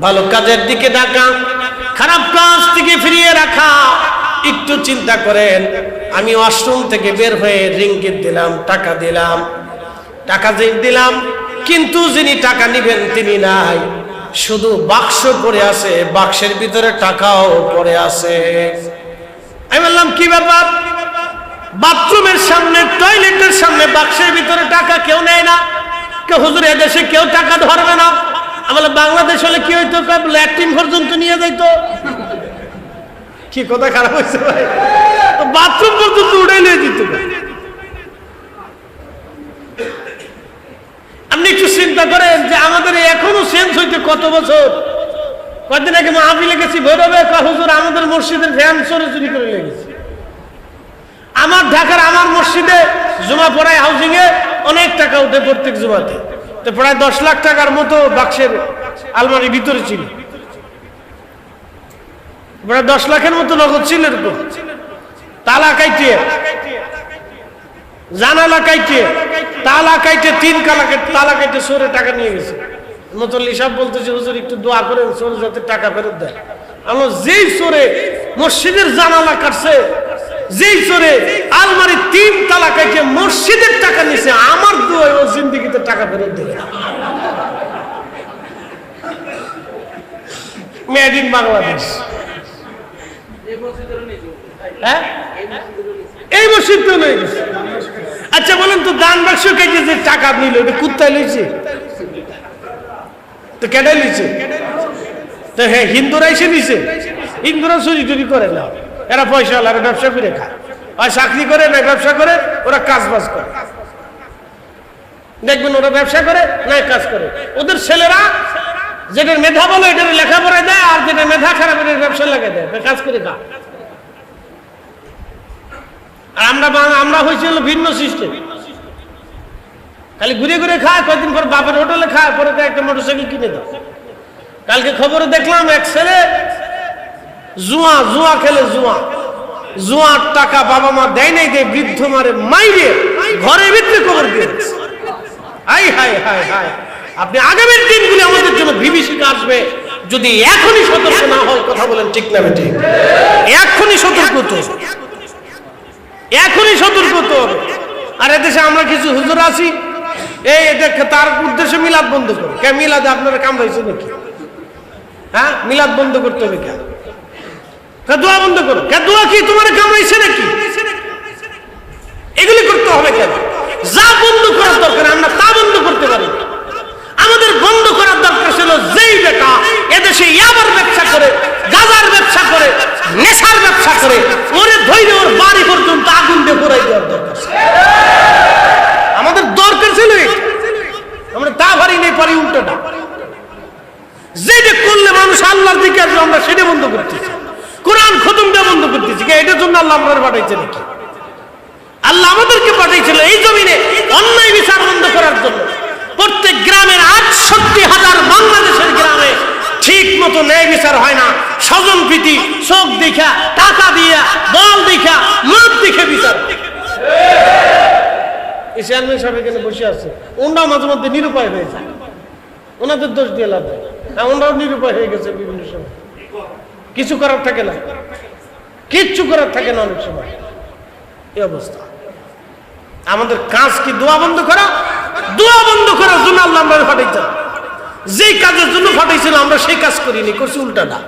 ভালো কাজের দিকে ডাকা, খারাপ কাজ থেকে ফিরিয়ে রাখা। একটু চিন্তা করেন, আমি ওয়াশরুম থেকে বের হয়ে রিঙ্গিত দিলাম, টাকা দিলাম, টাকা দিলাম, কিন্তু যিনি টাকা নিবেন তিনি নাই, শুধু বাক্স পড়ে আছে, বাক্সের ভিতরে টাকাও পড়ে আছে। আমি বললাম কি ব্যাপার? বাথরুমের সামনে, টয়লেটের সামনে বাক্সের ভিতরে টাকা কেউ নেয় না। কে হুজুর এদেশে কেউ টাকা ধরবে না? আমি বললাম বাংলাদেশ হলে কি হইতো? ল্যাট্রিন পর্যন্ত নিয়ে যাইতো। কি কথা খারাপ হয়েছে ভাই? বাথরুম পর্যন্ত উড়াই নিয়ে যেত। আপনি একটু চিন্তা করেন যে আমাদের এখনো চেঞ্জ হইতে কত বছর। কয়েকদিন আগে মাহফিলে গেছি, ভৈরবে, হুজুর আমাদের মসজিদের ফ্যান চুরি করে লেগেছে। আমার ঢাকার আমার মসজিদে জুমা পড়ায় হাউজিং এ অনেক টাকা উঠে প্রত্যেক জুমাতে, তো প্রায় 10 লাখ টাকার মতো বাক্সের আলমারির ভিতরে ছিল। প্রায় 10 লাখের মতো নগদ ছিল। এরকম তালা কাইটে, জানালা কাইটে, তালা কাইটে, 3 তালা কাইটে সরে টাকা নিয়ে গেছে। মুতল্লি সাহেব বলতেছে হুজুর একটু দোয়া করেন চোর যাতে টাকা ফেরত দেয়। আমরা যেই চোরে মসজিদের জানালা কাটছে, যেই চোরে আলমারি 3 তালা কাইটে মসজিদের টাকা নিছে, আমার দোয়া ও জিন্দেগিতে টাকা ফেরত দেবে। Made in Bangladesh. হ্যাঁ, এই মসজিদ তো নেই। আচ্ছা বলেন তো, দান বাক্স কেটে যে টাকা নিল এটা কুত্তায় লইছে? তো কেটে লিছে? তো হ্যাঁ, হিন্দুরা এসে নিছে। হিন্দুরা চুরি টুরি করে না, এরা পয়সা লাগে, ব্যবসা করে খায়, আর চাকরি করে না ব্যবসা করে, ওরা কাজ বাজ করে। দেখবেন ওরা ব্যবসা করে না কাজ করে। ওদের ছেলেরা যেটার মেধা বলো এটার লেখাপড়ায় দেয়, আর যেটা মেধা খারাপ এটার ব্যবসা লাগে দেয়, কাজ করে খা। আর আমরা হয়েছিল ভিন্ন সিস্টেম, খালি ঘুরে ঘুরে খায়, কয়েকদিন পর বাপের হোটেলে খায়, পরে একটা মোটরসাইকেল কিনে দাও। কালকে খবরে দেখলাম এক ছেলে জুয়া খেলে, জুয়ার টাকা বাবা মা দেয় নাই, দেয় বৃদ্ধ মারে মাইরে ঘরের ভিতরে কবর দিয়ে। হাই হাই হাই হাই, আপনি আগামীর দিনগুলি আমাদের জন্য বিভীষিকা আসবে যদি এখনই সতর্ক না হয়। কথা বলেন ঠিক না বেঠিক? এখনই সতর্ক তো, এখনই সতর্ক তো। আর এদেশে আমরা কিছু হুজুর আছি, এই তার উদ্দেশ্যে মিলাদ বন্ধ করে। কে মিলাদে আপনারা কামড়াইছে নাকি? হ্যাঁ, মিলাদ বন্ধ করতে হবে কেন? দোয়া বন্ধ করো। দোয়া কি তোমার কামড়াইছে নাকি? এগুলি করতে হবে কেন? যা বন্ধ করার দরকার আমরা তা বন্ধ করতে পারি। আমাদের বন্ধ করার দরকার ছিল যেই বেটা এদেশে ইয়াবার ব্যবসা করে, গাঁজার ব্যবসা করে, নেশার ব্যবসা করে, ওরে ধৈর্য ওর বাড়ি পর্যন্ত আগুন দিয়ে পুরাই দেওয়ার দরকার। আমাদের দরকার ছিল, আমরা তা পারি নেই, পারি উল্টোটা। যেটা করলে মানুষ আল্লাহর দিকে আসবে আমরা সেটা বন্ধ করতেছি। কোরআন খতমটা বন্ধ করতেছি। এটার জন্য আল্লাহ আমরা পাঠাইছে নাকি? আল্লাহ আমাদেরকে পাঠিয়েছিল এই জমিনে অন্যায় বিচার বন্ধ করার জন্য। প্রত্যেক গ্রামের ৬৮,০০০ বাংলাদেশের গ্রামে ঠিক মতো ন্যায় বিচার হয় না। স্বজন প্রীতি, চোখ দেখা, টাকা দিয়া, দল দেখা, মত দেখে বিচার। এই চেয়ারম্যান সাহেব এখানে বসে আছে, ওনারা মাঝে মধ্যে নিরুপায় হয়ে যায়, ওনাদের দোষ দিয়ে লাভ নেই। ওনারাও নিরুপায় হয়ে গেছে বিভিন্ন সময়, কিছু করার থাকে না, কিচ্ছু করার থাকে না অনেক সময়। এই অবস্থা। আমাদের কাজ কি দোয়া বন্ধ করা? দোয়া বন্ধ করার জন্য আল্লাহ আমরা পাঠাইছেন। যেই কাজের জন্য পাঠাইছিল আমরা সেই কাজ করিনি, করছি উল্টাটা।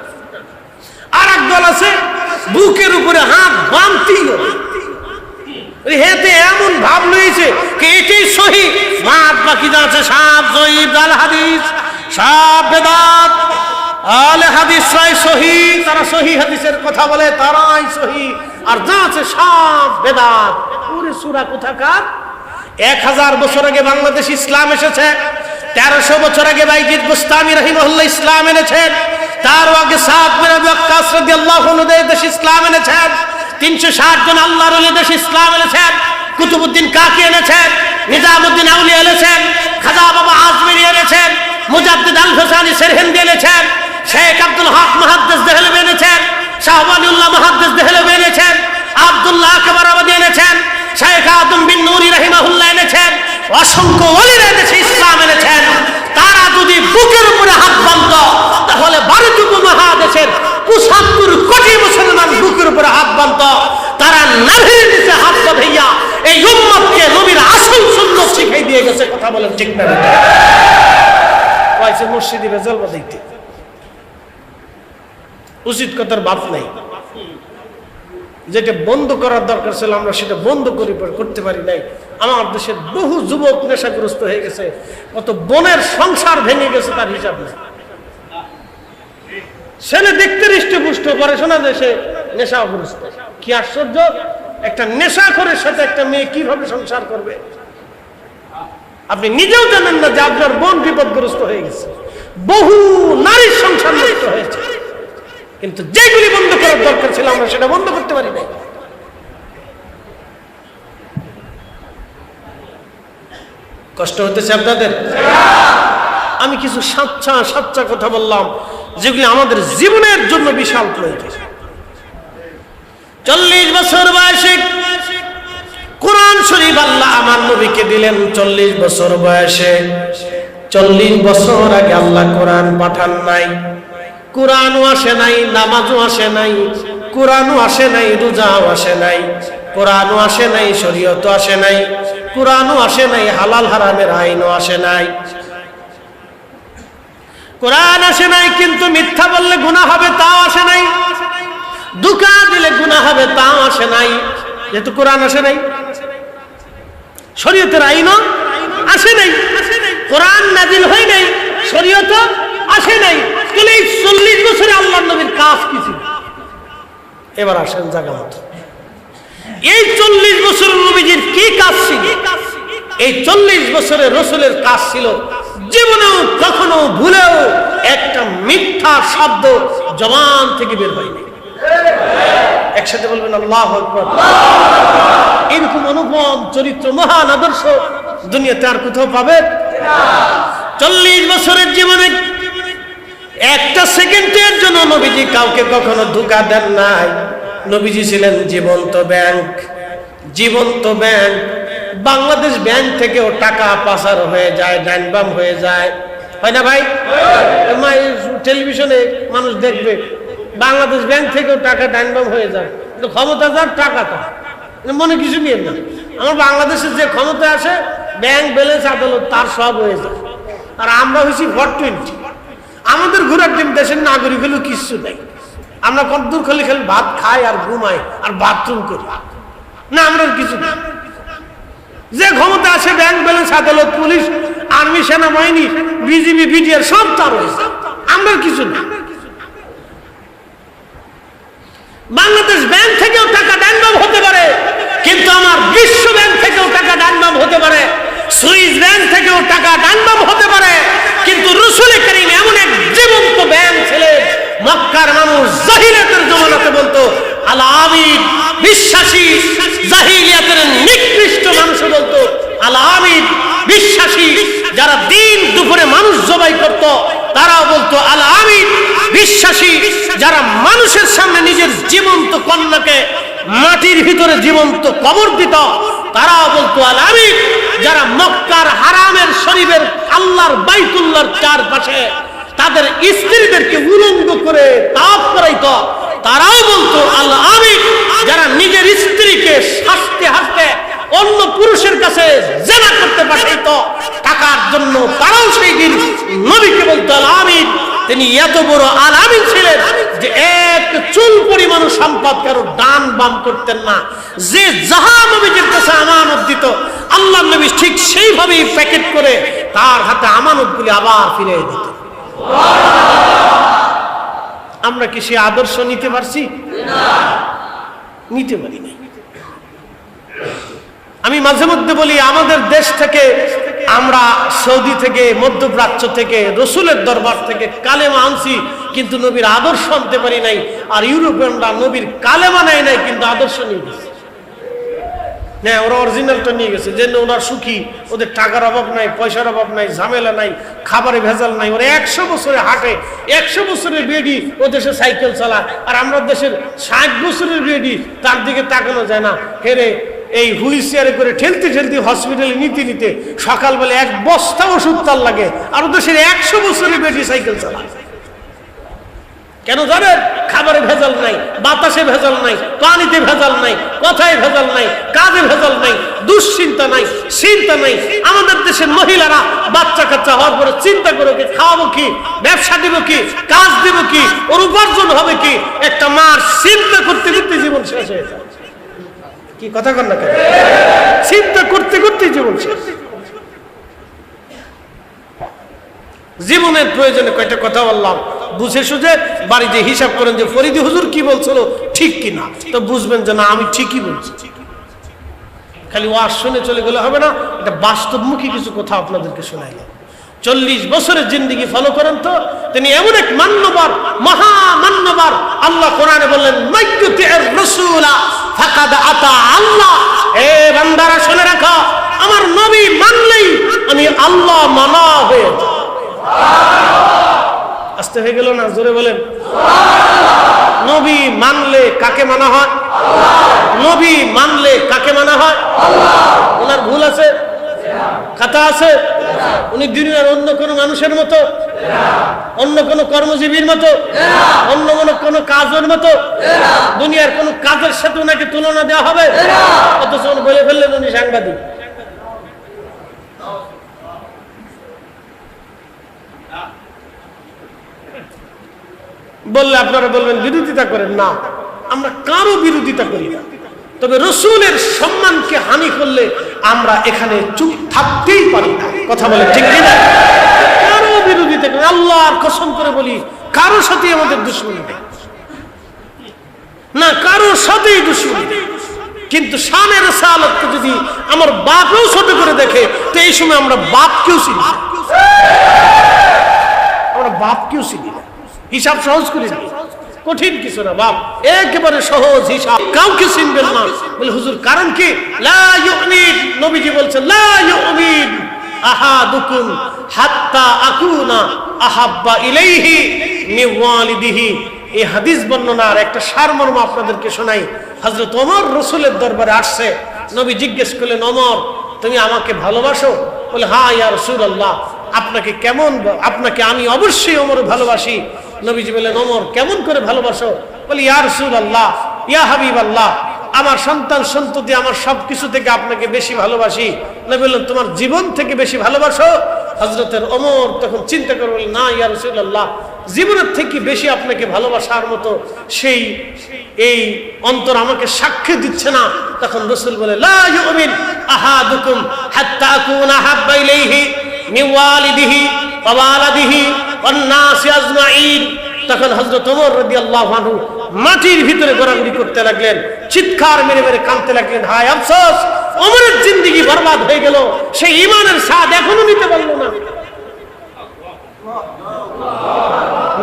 আর এক দল আছে বুকের উপরে হাত বাঁধতেই হবে, হেতে এমন ভাব লইছে যে এটাই সহি, মাত বাকি যা আছে সব জয়ীব, আল হাদিস সব বেদাত, আলে হাদিস সহি, তারা সহি হাদিসের কথা বলে, তারাই সহি, আর যা আছে সব বেদাত। পুরো সূরা কোথাকার? ১০০০ বছর আগে বাংলাদেশ ইসলাম এসেছে, ১৩০০ বছর আগে বাইজিদ বুস্তামি রাহিমাহুল্লাহ ইসলাম এনেছেন, তার আগে সাদ বিন আবি ওয়াক্কাস রাদিয়াল্লাহু আনহু দেশ ইসলাম এনেছেন, ৩৬০ জন আল্লাহর ওলি দেশ ইসলাম এনেছেন, কুতুবউদ্দিন কাকি এনেছেন, নিজামউদ্দিন আউলিয়া এনেছেন, খাজা বাবা আজমিরি এনেছেন, মুজাদ্দিদ আল হোসানি সেরহিন্দি এনেছেন, শেখ আব্দুল হক মুহাদ্দিস দেহলভী এনেছেন, শাহ ওয়ালিউল্লাহ মুহাদ্দিস দেহলভী এনেছেন, আব্দুল্লাহ আকবরাবাদী এনেছেন, শেখ আদম বিন নুরি রাহিমাহুল্লাহ এনেছেন, অসংখ্য ওলিরা দেশে ইসলাম এনেছেন। তারা যদি বুকের উপরে হাত বাঁধত তাহলে ভারত উপমহাদেশের ৭৫ কোটি মুসলমান বুকের উপরে হাত বাঁধত। তারা নাভির নিচে হাত বাঁধাইয়া এই উম্মতকে নবীর আসল সুন্নাত শিখাই দিয়ে গেছে। কথা বলেন ঠিক না? কইছে মসজিদে বেজাল বাজাইতে, উচিত কথার বাপ নাই। যেটা বন্ধ করার দরকার ছিল আমরা সেটা বন্ধ করতে পারি নাই। আমার দেশের বহু যুবক নেশাগ্রস্ত হয়ে গেছে, কত বোনের সংসার ভেঙে গেছে তার হিসাব নেই। ছেলে দেখতে হৃষ্টপুষ্ট, পড়াশোনা দেশে নেশাগ্রস্ত। কি আশ্চর্য! একটা নেশাখোরের সাথে একটা মেয়ে কিভাবে সংসার করবে? আপনি নিজেও জানেন না যে আপনার বোন বিপদগ্রস্ত হয়ে গেছে, বহু নারীর সংসার নষ্ট হয়েছে। কিন্তু যেগুলি বন্ধ করার দরকার ছিল আমরা সেটা বন্ধ করতে পারি না। কষ্ট হতেছে আপনাদের? আমি কিছু সাচ্চা কথা বললাম যেগুলি আমাদের জীবনের জন্য বিশাল প্রয়োজন। ৪০ বছর বয়সে কোরআন শরীফ আল্লাহ আমার নবীকে দিলেন। ৪০ বছর বয়সে, ৪০ বছর আগে আল্লাহ কোরআন পাঠান নাই, কোরআনও আসে নাই, নামাজও আসে নাই, কোরআনও আসে নাই, রোজাও আসে নাই, কোরআনও আসে নাই, শরীয়তও আসে নাই, কোরআনও আসে নাই, হালাল হারামের আইনও আসে নাই। কোরআন আসে নাই কিন্তু মিথ্যা বললে গুনাহ হবে তাও আসে নাই, ধোঁকা দিলে গুনাহ হবে তাও আসে নাই। যেহেতু কোরআন আসে নাই, শরীয়তের আইনও আসে নাই, কোরআন নাজিল হয় নাই, শরীয়ত আসে নাই, তাহলে এই 40 বছরে আল্লাহর নবীর কাজ কি ছিল? এবার আসেন জায়গা মতো, এই 40 বছরের নবীজির কি কাজ ছিল? এই 40 বছরের রাসূলের কাজ ছিল জীবনেও কখনো ভুলেও একটা মিথ্যা শব্দ জবান থেকে বের হয়নি। একসাথে বলবেন আল্লাহু আকবার। এরকম অনুপম চরিত্র, মহান আদর্শ দুনিয়াতে আর কোথাও পাবে না। 40 বছরের জীবনে একটা সেকেন্ডের জন্য নবীজি কাউকে কখনো ধোঁকা দেন নাই। নবীজি ছিলেন জীবন্ত ব্যাংক, জীবন্ত ব্যাংক। বাংলাদেশ ব্যাংক থেকেও টাকা পাচার হয়ে যায়, ডাইনবাম হয়ে যায়, হয় না ভাই? টেলিভিশনে মানুষ দেখবে বাংলাদেশ ব্যাংক থেকেও টাকা ডাইনবাম হয়ে যায়। ক্ষমতা যার টাকা তার, মনে কিছু নিয়ে না। আমার বাংলাদেশের যে ক্ষমতা আসে, ব্যাংক ব্যালেন্স আদালত তার সব হয়ে যায়। আর আমরা হয়েছি 420। আমাদের ঘোরার টিম দেশের নাগরিক হলেও কিছু নেই। আমরা কতদূর খালি খালি ভাত খাই আর ঘুমাই আর বাথরুম করি না, আমরা কিছু না। যে ক্ষমতা আসে, ব্যাংক ব্যালেন্স আদালত পুলিশ আর্মি সেনাবাহিনী বিজিবি বিডিআর সব তার হয়েছে, আমরা কিছু না। বাংলাদেশ ব্যাংক থেকেও টাকা ডাইনবাম হতে পারে, কিন্তু আমার বিশ্ব ব্যাংক থেকেও টাকা ডাইনবাম হতে পারে, সুইস ব্যাংক থেকেও টাকা ডাইনবাম হতে পারে, কিন্তু রাসূল করিম এমন এক জীবন্ত ব্যাংক ছিলেন। মক্কার মানুষ জাহিলিয়াতের জমানাতে বলতো আল আমিন, বিশ্বাসী। জাহিলিয়াতের নিকৃষ্ট মানুষ বলতো আল আমিন, বিশ্বাসী। যারা দিন দুপুরে মানুষ জবাই করত তারাও বলতো আল আমিন, বিশ্বাসী। যারা মানুষের সামনে নিজের জীবন্ত কন্যাকে মাটির ভিতরে জীবন্ত কবর দিত তারাও বলতো আল আমিন। যারা মক্কার হারামের শরীফের আল্লাহর বাইতুল্লাহর চারপাশে তাদের স্ত্রীদেরকে উলঙ্গ করে তাওয়াফ করাইতো তারাও বলতো আল আমিন। যারা নিজের স্ত্রীকে হাসতে হাসতে অন্য পুরুষের কাছে জেনা করতে পাঠাইতো টাকার জন্য, তারাও সেই দিন নবীকে বলতো আল আমিন। তিনি এত বড় আল আমিন ছিলেন যে এক চুল পরিমাণ সম্পদ কারো ডান বাম করতেন না। যে যাহা নবীজির কাছে আমানত দিত, আল্লাহ নবী ঠিক সেইভাবেই প্যাকেট করে তার হাতে আমানতগুলি আবার ফিরিয়ে দিত। আমরা কি সে আদর্শ নিতে পারছি? নিতে পারি না। আমি মাঝে মধ্যে বলি, আমাদের দেশ থেকে, আমরা সৌদি থেকে, মধ্যপ্রাচ্য থেকে, রসুলের দরবার থেকে কালেমা আনছি, কিন্তু নবীর আদর্শ আনতে পারি নাই। আর ইউরোপিয়ানরা নবীর কালেমা নেয় নাই, কিন্তু আদর্শ নিয়ে গেছে। না, ওরা অরিজিনালটা নিয়ে গেছে, যে ওরা সুখী, ওদের টাকার অভাব নাই, পয়সার অভাব নাই, ঝামেলা নাই, খাবারে ভেজাল নাই। ওরা 100 বছরে হাঁটে, 100 বছরের বেডি ও দেশে সাইকেল চালায়। আর আমরা দেশের 60 বছরের বেডি, তার দিকে তাকানো যায় না। হেরে এই হুইল চেয়ারে করে ঠেলতে ঠেলতে হসপিটালে নিতে নিতে সকালবেলা এক বস্তা ওষুধ তার লাগে। আর ও দেশের 100 বছরের বেডি সাইকেল চালায়। কেন জানেন? খাবারে ভেজাল নাই, বাতাসে ভেজাল নাই, পানিতে ভেজাল নাই, কথায় ভেজাল নাই, কাজে ভেজাল নাই, দুশ্চিন্তা নাই, চিন্তা নাই। আমাদের দেশের মহিলারা বাচ্চা কাচ্চা হওয়ার পরে চিন্তা করো কি খাওয়াবো কি, ব্যবসা দিব কি, কাজ দিব কি, ওর উপার্জন হবে কি। একটা মার চিন্তা করতে করতে জীবন শেষ হয়ে যায়। কি কথা কন না কেন? চিন্তা করতে করতে জীবন শেষ। জীবনের প্রয়োজনে কয়টা কথা বললাম, বুঝে সুঝে বাড়িতে হিসাব করেন যে ফরিদি হুজুর কি বলছিল ঠিক কিনা, তো বুঝবেন যে না আমি ঠিকই বলছি। খালি ওয়াজ শুনে চলে গেলে হবে না, এটা বাস্তবমুখী কিছু কথা আপনাদেরকে শোনাইলাম। 40 বছরের জিন্দেগি ফলো করেন তো। তিনি এমন এক মান্যবর, মহামান্যবর। আল্লাহ কোরআনে বললেন মাইয়ুতির রাসূলা ফাকাদ আতা আল্লাহ। এ বান্দারা শুনে রাখো, আমার নবী মানলেই আমি আল্লাহ মানা হয়ে যাই। আসতে হয়ে গেল না? জোরে বলেন সুবহানাল্লাহ। নবী মানলে কাকে মানা হয়? আল্লাহ। নবী মানলে কাকে মানা হয়? আল্লাহ। ওনার ভুল আছে? খাতা আছে? উনি দুনিয়ার অন্য কোন মানুষের মতো, অন্য কোন কর্মজীবীর মতো, অন্য কোন কাজের মতো, দুনিয়ার কোন কাজের সাথে ওনাকে তুলনা দেওয়া হবে? অথচ উনি বলে ফেললেন উনি সাংবাদিক। বললে আপনারা বলবেন বিরোধিতা করেন না, আমরা কারো বিরোধিতা করি না, তবে রসুলের সম্মানকে হানি করলে আমরা এখানে চুপ থাকতেই পারি না। কথা বলে ঠিক কিনা? কারো বিরোধিতা করি, আল্লাহর কসম করে বলি কারো সাথে আমাদের দুশমনি নেই না, কারো সাথেই দুশমনি নেই। কিন্তু শানে রিসালাতকে যদি আমার বাপও ছোট করে দেখে তো এই সময় আমরা বাপকেও চিনি না, আমরা বাপকেও চিনি না। হিসাব সহজ করি না, কঠিন কিছু না বাপ, একেবারে সহজ হিসাব, কাউকে চিনবেন না। বলে হুজুর কারণ কি? লা ইউমিন, নবীজি বলছেন লা ইউমিন আহাদুকুম হাত্তা আকুনা আহাব্বা ইলাইহি মিন ওয়ালিদিহি। এই হাদিস বর্ণনার একটা সারমর্ম আপনাদেরকে শোনাই। হযরত ওমর রাসূলের দরবারে আসছে, নবী জিজ্ঞেস করলেন ওমর তুমি আমাকে ভালোবাসো? বলে হ্যাঁ ইয়া রাসূলুল্লাহ। আপনাকে কেমন? আপনাকে আমি অবশ্যই ওমর ভালোবাসি। নবীজি বললেন ওমর কেমন করে ভালোবাসো? বলে ইয়া রাসূলুল্লাহ ইয়া হাবিবাল্লাহ, আমার সন্তান সন্ততি আমার সবকিছু থেকে আপনাকে বেশি ভালোবাসি। নবী বললেন তোমার জীবন থেকে বেশি ভালোবাসো? হযরতের ওমর তখন চিন্তা করে বললেন না ইয়া রাসূলুল্লাহ, জীবনের থেকে বেশি আপনাকে ভালোবাসার মতো সেই এই অন্তর আমাকে সাক্ষ্য দিচ্ছে না। তখন রাসূল বলে লা ইউমিন আহাদুকুম হাত্তা আকুনা হাব্বা ইলাইহি মিন ওয়ালিদিহি ওয়া ওয়ালাদিহি ওয়ান নাসি আজমাইন। তখন হযরত ওমর রাদিয়াল্লাহু আনহু মাটির ভিতরে গোড়াগুড়ি করতে লাগলেন, চিৎকার মেরে মেরে কাঁদতে লাগলেন, হায় আফসোস ওমরের জিন্দেগি বরবাদ হয়ে গেল, সেই ঈমানের স্বাদ এখনো নিতে পারল না।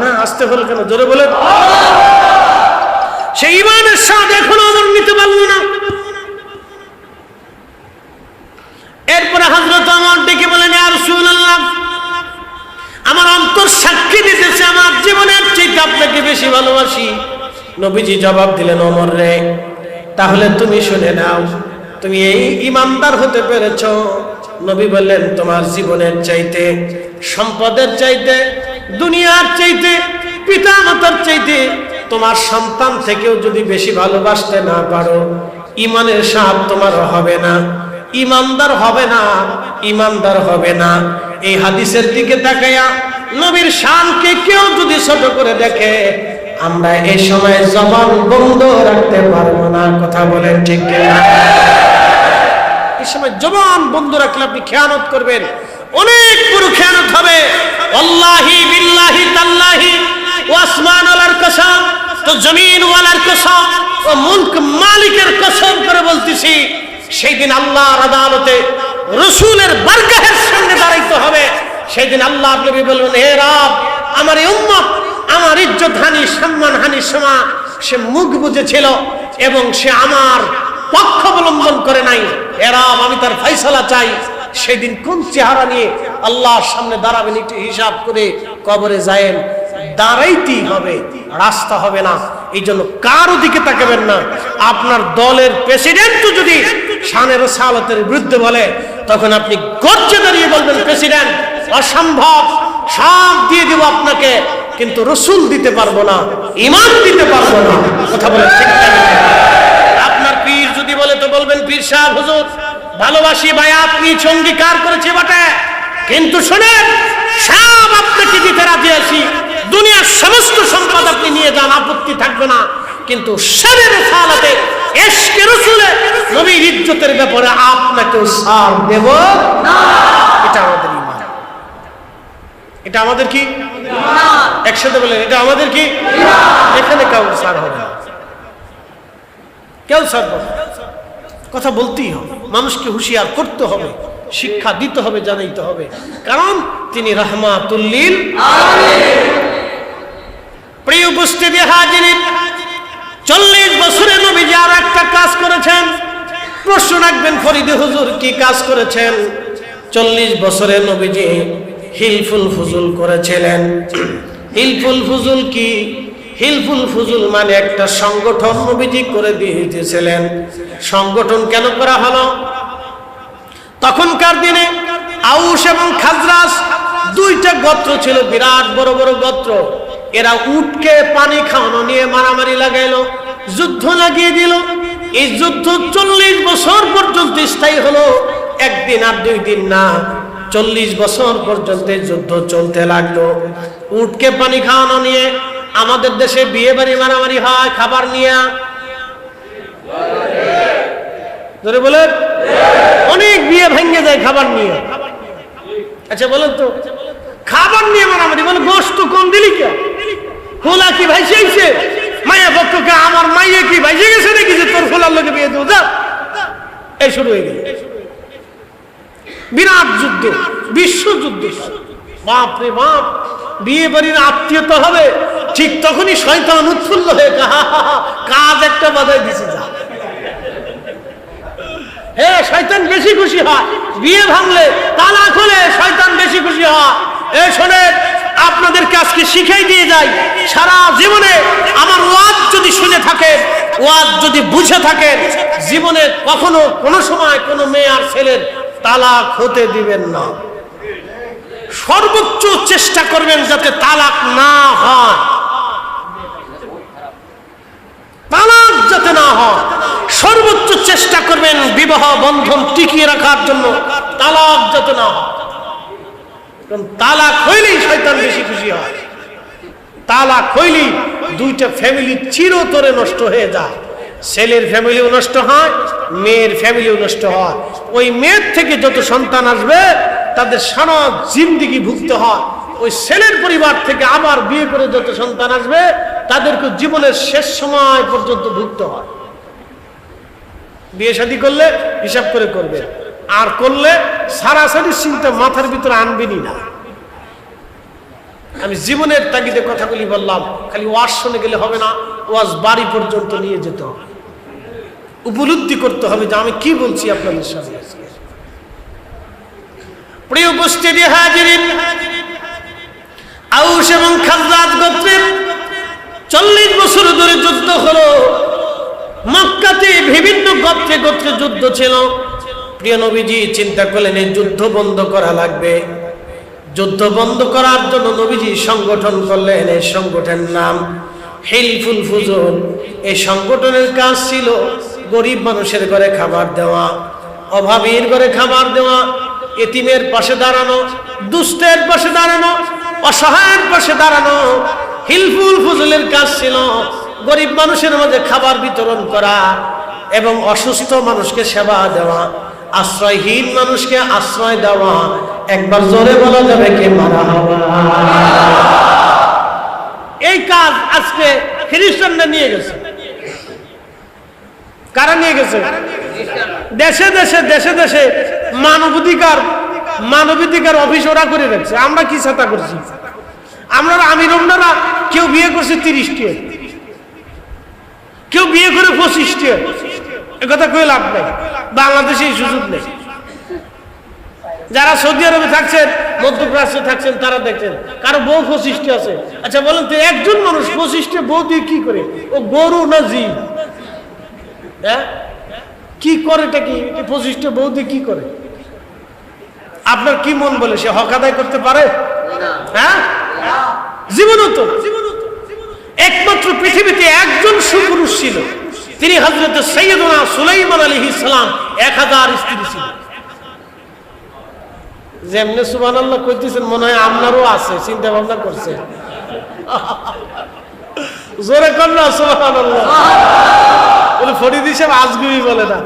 না আসতে হল কেন? জোরে বলেন। সেই ঈমানের স্বাদ এখনো ওমর নিতে পারল না। এরপরে হযরত ওমর ডেকে বলেন ইয়া রাসূলুল্লাহ, আমার অন্তর সাক্ষী দিতেছে আমার জীবনের চেয়ে আপনাকে বেশি ভালোবাসি। নবীজি জবাব দিলেন ওমর রে, তাহলে তুমি শুনে নাও, তুমি এই ইমানদার হতে পেরেছ। নবী বললেন তোমার জীবনের চাইতে, সম্পদের চাইতে, দুনিয়ার চাইতে, পিতা মাতার চাইতে তোমার সন্তান থেকেও যদি বেশি ভালোবাসতে না পারো, ইমানের স্বাদ তোমার হবে না, ইমানদার হবে না, ইমানদার হবে না। এই হাদিসের দিকে তাকায়া নবীর শানকে কেউ যদি ছোট করে দেখে, আমরা এই সময় জবান বন্ধ রাখতে পারবো না। কথা বলেন ঠিক কিনা? এই সময় জবান বন্ধ রাখলে আপনি খেয়ানত করবেন, অনেক বড় খেয়ানত হবে। আল্লাহি বিল্লাহি তাল্লাহি ওয়া আসমানুল কসম, তো জমিন ওয়ালার কসম ও মুলক মালিকের কসম করে বলতেছি, সেই দিন আল্লাহর আদালতে রাসূলের বারগাহের সামনে দাঁড়াইতে হবে। সেই দিন আল্লাহ নবী বলবেন হে রব, আমার এই উম্মত আমার ইজ্জত হানি সম্মান হানির সময় সে মুখ বুজেছিল এবং সে আমার পক্ষ অবলম্বন করে নাই। হে রব, আমি তার ফয়সালা চাই। সেদিন কোন চেহারা নিয়ে আল্লাহর সামনে দাঁড়াবেন একটু হিসাব করে কবরে যায়েন, দাঁড়াইতেই হবে, রাস্তা হবে না। এই জন্য কারো দিকে তাকাবেন না। আপনার দলের প্রেসিডেন্টও যদি শানে রিসালাতের বিরুদ্ধে বলে, তখন আপনি গর্জে দাঁড়িয়ে বলবেন প্রেসিডেন্ট অসম্ভব, সব দিয়ে দিব আপনাকে, কিন্তু রসুল দিতে পারবো না, ঈমান দিতে পারবো না। কথা বলে ঠিক না? আপনার পীর যদি বলে তো বলবেন পীর সাহেব হুজুর ভালোবাসি, বায়াত নিয়ে অঙ্গীকার করেছি বটে, কিন্তু শুনেন সব আপনাকে দিতে রাজি আছি, দুনিয়ার সমস্ত সম্পদ আপনি নিয়ে যান, আপত্তি থাকবে না, কিন্তু শানে রিসালাতে ইশকে রাসূলে নবীর ইজ্জতের ব্যাপারে আপনাকে ছাড় দেব না। এটা আমাদের ঈমান, এটা আমাদের কি ঈমান? একসাথে বলেন, এটা আমাদের কি ঈমান? এখানে কেউ ছাড় হবে না, কেউ ছাড় হবে না। কথা বলতেই হবে, মানুষকে হুঁশিয়ার করতে হবে, শিক্ষা দিতে হবে, জানাইতে হবে, কারণ তিনি রাহমাতুল লিল আলামিন। প্রিয় উপস্থিতি হাজিরিন, 40 বছরে নবীজি আর একটা কাজ করেছেন। প্রশ্ন রাখবেন ফরিদে হুজুর কি কাজ করেছেন? 40 বছরে নবীজি হিলফুল ফুজুল করেছিলেন। হিলফুল ফুজুল কি? হিলফুল ফুজুল মানে একটা সংগঠন নবীজি করে দিয়েছিলেন। সংগঠন কেন করা হলো? তখনকার দিনে আউস এবং খাজরাজ দুইটা গোত্র ছিল, বিরাট বড় বড় গোত্র। এরা উটকে পানি খাওয়ানো নিয়ে মারামারি লাগাইলো, যুদ্ধ লাগিয়ে দিল। এই যুদ্ধ 40 বছর পর্যন্ত স্থায়ী হলো, একদিন আর 2 দিন না, 40 বছর পর্যন্ত যুদ্ধ চলতে লাগলো। উটকে পানি খাওয়ানো নিয়ে আমাদের দেশে বিয়ে বাড়ি মারামারি হয় খাবার নিয়ে, ধরে বলেন অনেক বিয়ে ভেঙে যায় খাবার নিয়ে। আচ্ছা বলেন তো, খাবার নিয়ে মারামারি, বলে গোশত কম দিলি কে, খোলা কি ভাইসে মায়া পক্ষকে, আমার মাইয়ে কি ভাইসে গেছে নাকি যে তোর খোলার লোকে বিয়ে দেবো, যা এই শুরু হয়ে গেল বিরাট যুদ্ধ, বিশ্বযুদ্ধ। বাপরে বাপ, বিয়ে বাড়ির আত্মীয়তা হবে, ঠিক তখনই শয়তান উৎফুল্ল হয়ে কাজ একটা বাধাই দিছে, যা হ্যাঁ শয়তান বেশি খুশি হয়, বিয়ে ভাঙলে তালাক হলে শয়তান বেশি খুশি হয়। এই শোনেন, আপনাদেরকে আজকে শিখাই দিয়ে যাই, সারা জীবনে আমার ওয়াজ যদি শুনে থাকেন, ওয়াজ যদি বুঝে থাকেন, জীবনে কখনো কোনো সময় কোনো মেয়ে আর ছেলের তালাক হতে দিবেন না। সর্বোচ্চ চেষ্টা করবেন যাতে তালাক না হয়, তালাক যাতে না হয়, সর্বোচ্চ চেষ্টা করবেন বিবাহ বন্ধন টিকিয়ে রাখার জন্য, তালাক যাতে না হয়। কারণ তালাক হইলেই শয়তান বেশি খুশি হয়, তালাক হইলেই দুইটা ফ্যামিলি চিরতরে নষ্ট হয়ে যায়। ছেলের ফ্যামিলিও নষ্ট হয়, মেয়ের ফ্যামিলিও নষ্ট হয়। ওই মেয়ের থেকে যত সন্তান আসবে তাদের সারা জিন্দেগি ভুগতে হয়। ওই ছেলের পরিবার থেকে আবার বিয়ে করে যত সন্তান আসবে তাদেরকে জীবনের শেষ সময় পর্যন্ত ভুগতে হয়। বিয়ে শাদী করলে হিসাব করে করবে, আর করলে সারাসারি চিন্তা মাথার ভিতরে আনবেনই না। আমি জীবনের তাগিদে কথাগুলি বললাম, খালি ওয়াজ শুনে গেলে হবে না, ওয়াজ বাড়ি পর্যন্ত নিয়ে যেতে হবে, উপলব্ধি করতে হবে যে আমি কি বলছি আপনাদের সামনে। প্রিয় উপস্থিতি হাজিরিন, আউস এবং খাজরাজ গোত্রের 40 বছর ধরে যুদ্ধ হলো। মক্কাতে বিভিন্ন গোত্রে গোত্রে যুদ্ধ ছিল। প্রিয় নবীজি চিন্তা করলেন এই যুদ্ধ বন্ধ করা লাগবে। যুদ্ধ বন্ধ করার জন্য নবীজি সংগঠন করলেন। এই সংগঠনের নাম হিলফুল ফুজুল। এই সংগঠনের কাজ ছিল গরিব মানুষের ঘরে খাবার দেওয়া, অভাবীর ঘরে খাবার দেওয়া, এতিমের পাশে দাঁড়ানো, দুস্থের পাশে দাঁড়ানো, অসহায়ের পাশে দাঁড়ানো। হিলফুল ফুজুলের কাজ ছিল গরিব মানুষের মাঝে খাবার বিতরণ করা এবং অসুস্থ মানুষকে সেবা দেওয়া, আশ্রয়হীন মানুষকে আশ্রয় দেওয়া। একবার জোরে বলা যাবে কি মারহাবা। এই কাজ আজকে খ্রিস্টানরা নিয়ে গেছে। কারা নিয়ে গেছে? দেশে দেশে দেশে দেশে মানবাধিকার অফিস ওরা করে রাখছে। আমরা কি ছাতা করছি? আমরা আমিররা কেউ বিয়ে করছে 30টি, কেউ বিয়ে করে 25টি। একথা কই লাভ নেই, বাংলাদেশে এই সুযোগ নেই। যারা সৌদি আরবে থাকছেন, মধ্যপ্রাচ্যে থাকছেন, তারা দেখছেন কারো বউ 25টি আছে। আচ্ছা বলেন তো, একজন মানুষ 25টি বউ দিয়ে কি করে? ও গরু না জি? হ্যাঁ, কি করে? এটা কি 25টি বউ দিয়ে কি করে? আপনার কি মন বলে সে হক আদায় করতে পারে? হ্যাঁ, জীবনও তো। একমাত্র পৃথিবীতে একজন সুপুরুষ ছিল, তিনি হযরত সাইয়্যিদুনা সুলাইমান আলাইহিস সালাম। 1000 স্ত্রী ছিল। যেমনে সুবহানাল্লাহ কইতেছেন মনে হয় আপনারও আছে, চিন্তা ভাবনা করছে। জোরে কন্যা সুবহানাল্লাহ। বলে ফরিদ সাহেব আজগুবি বলে না,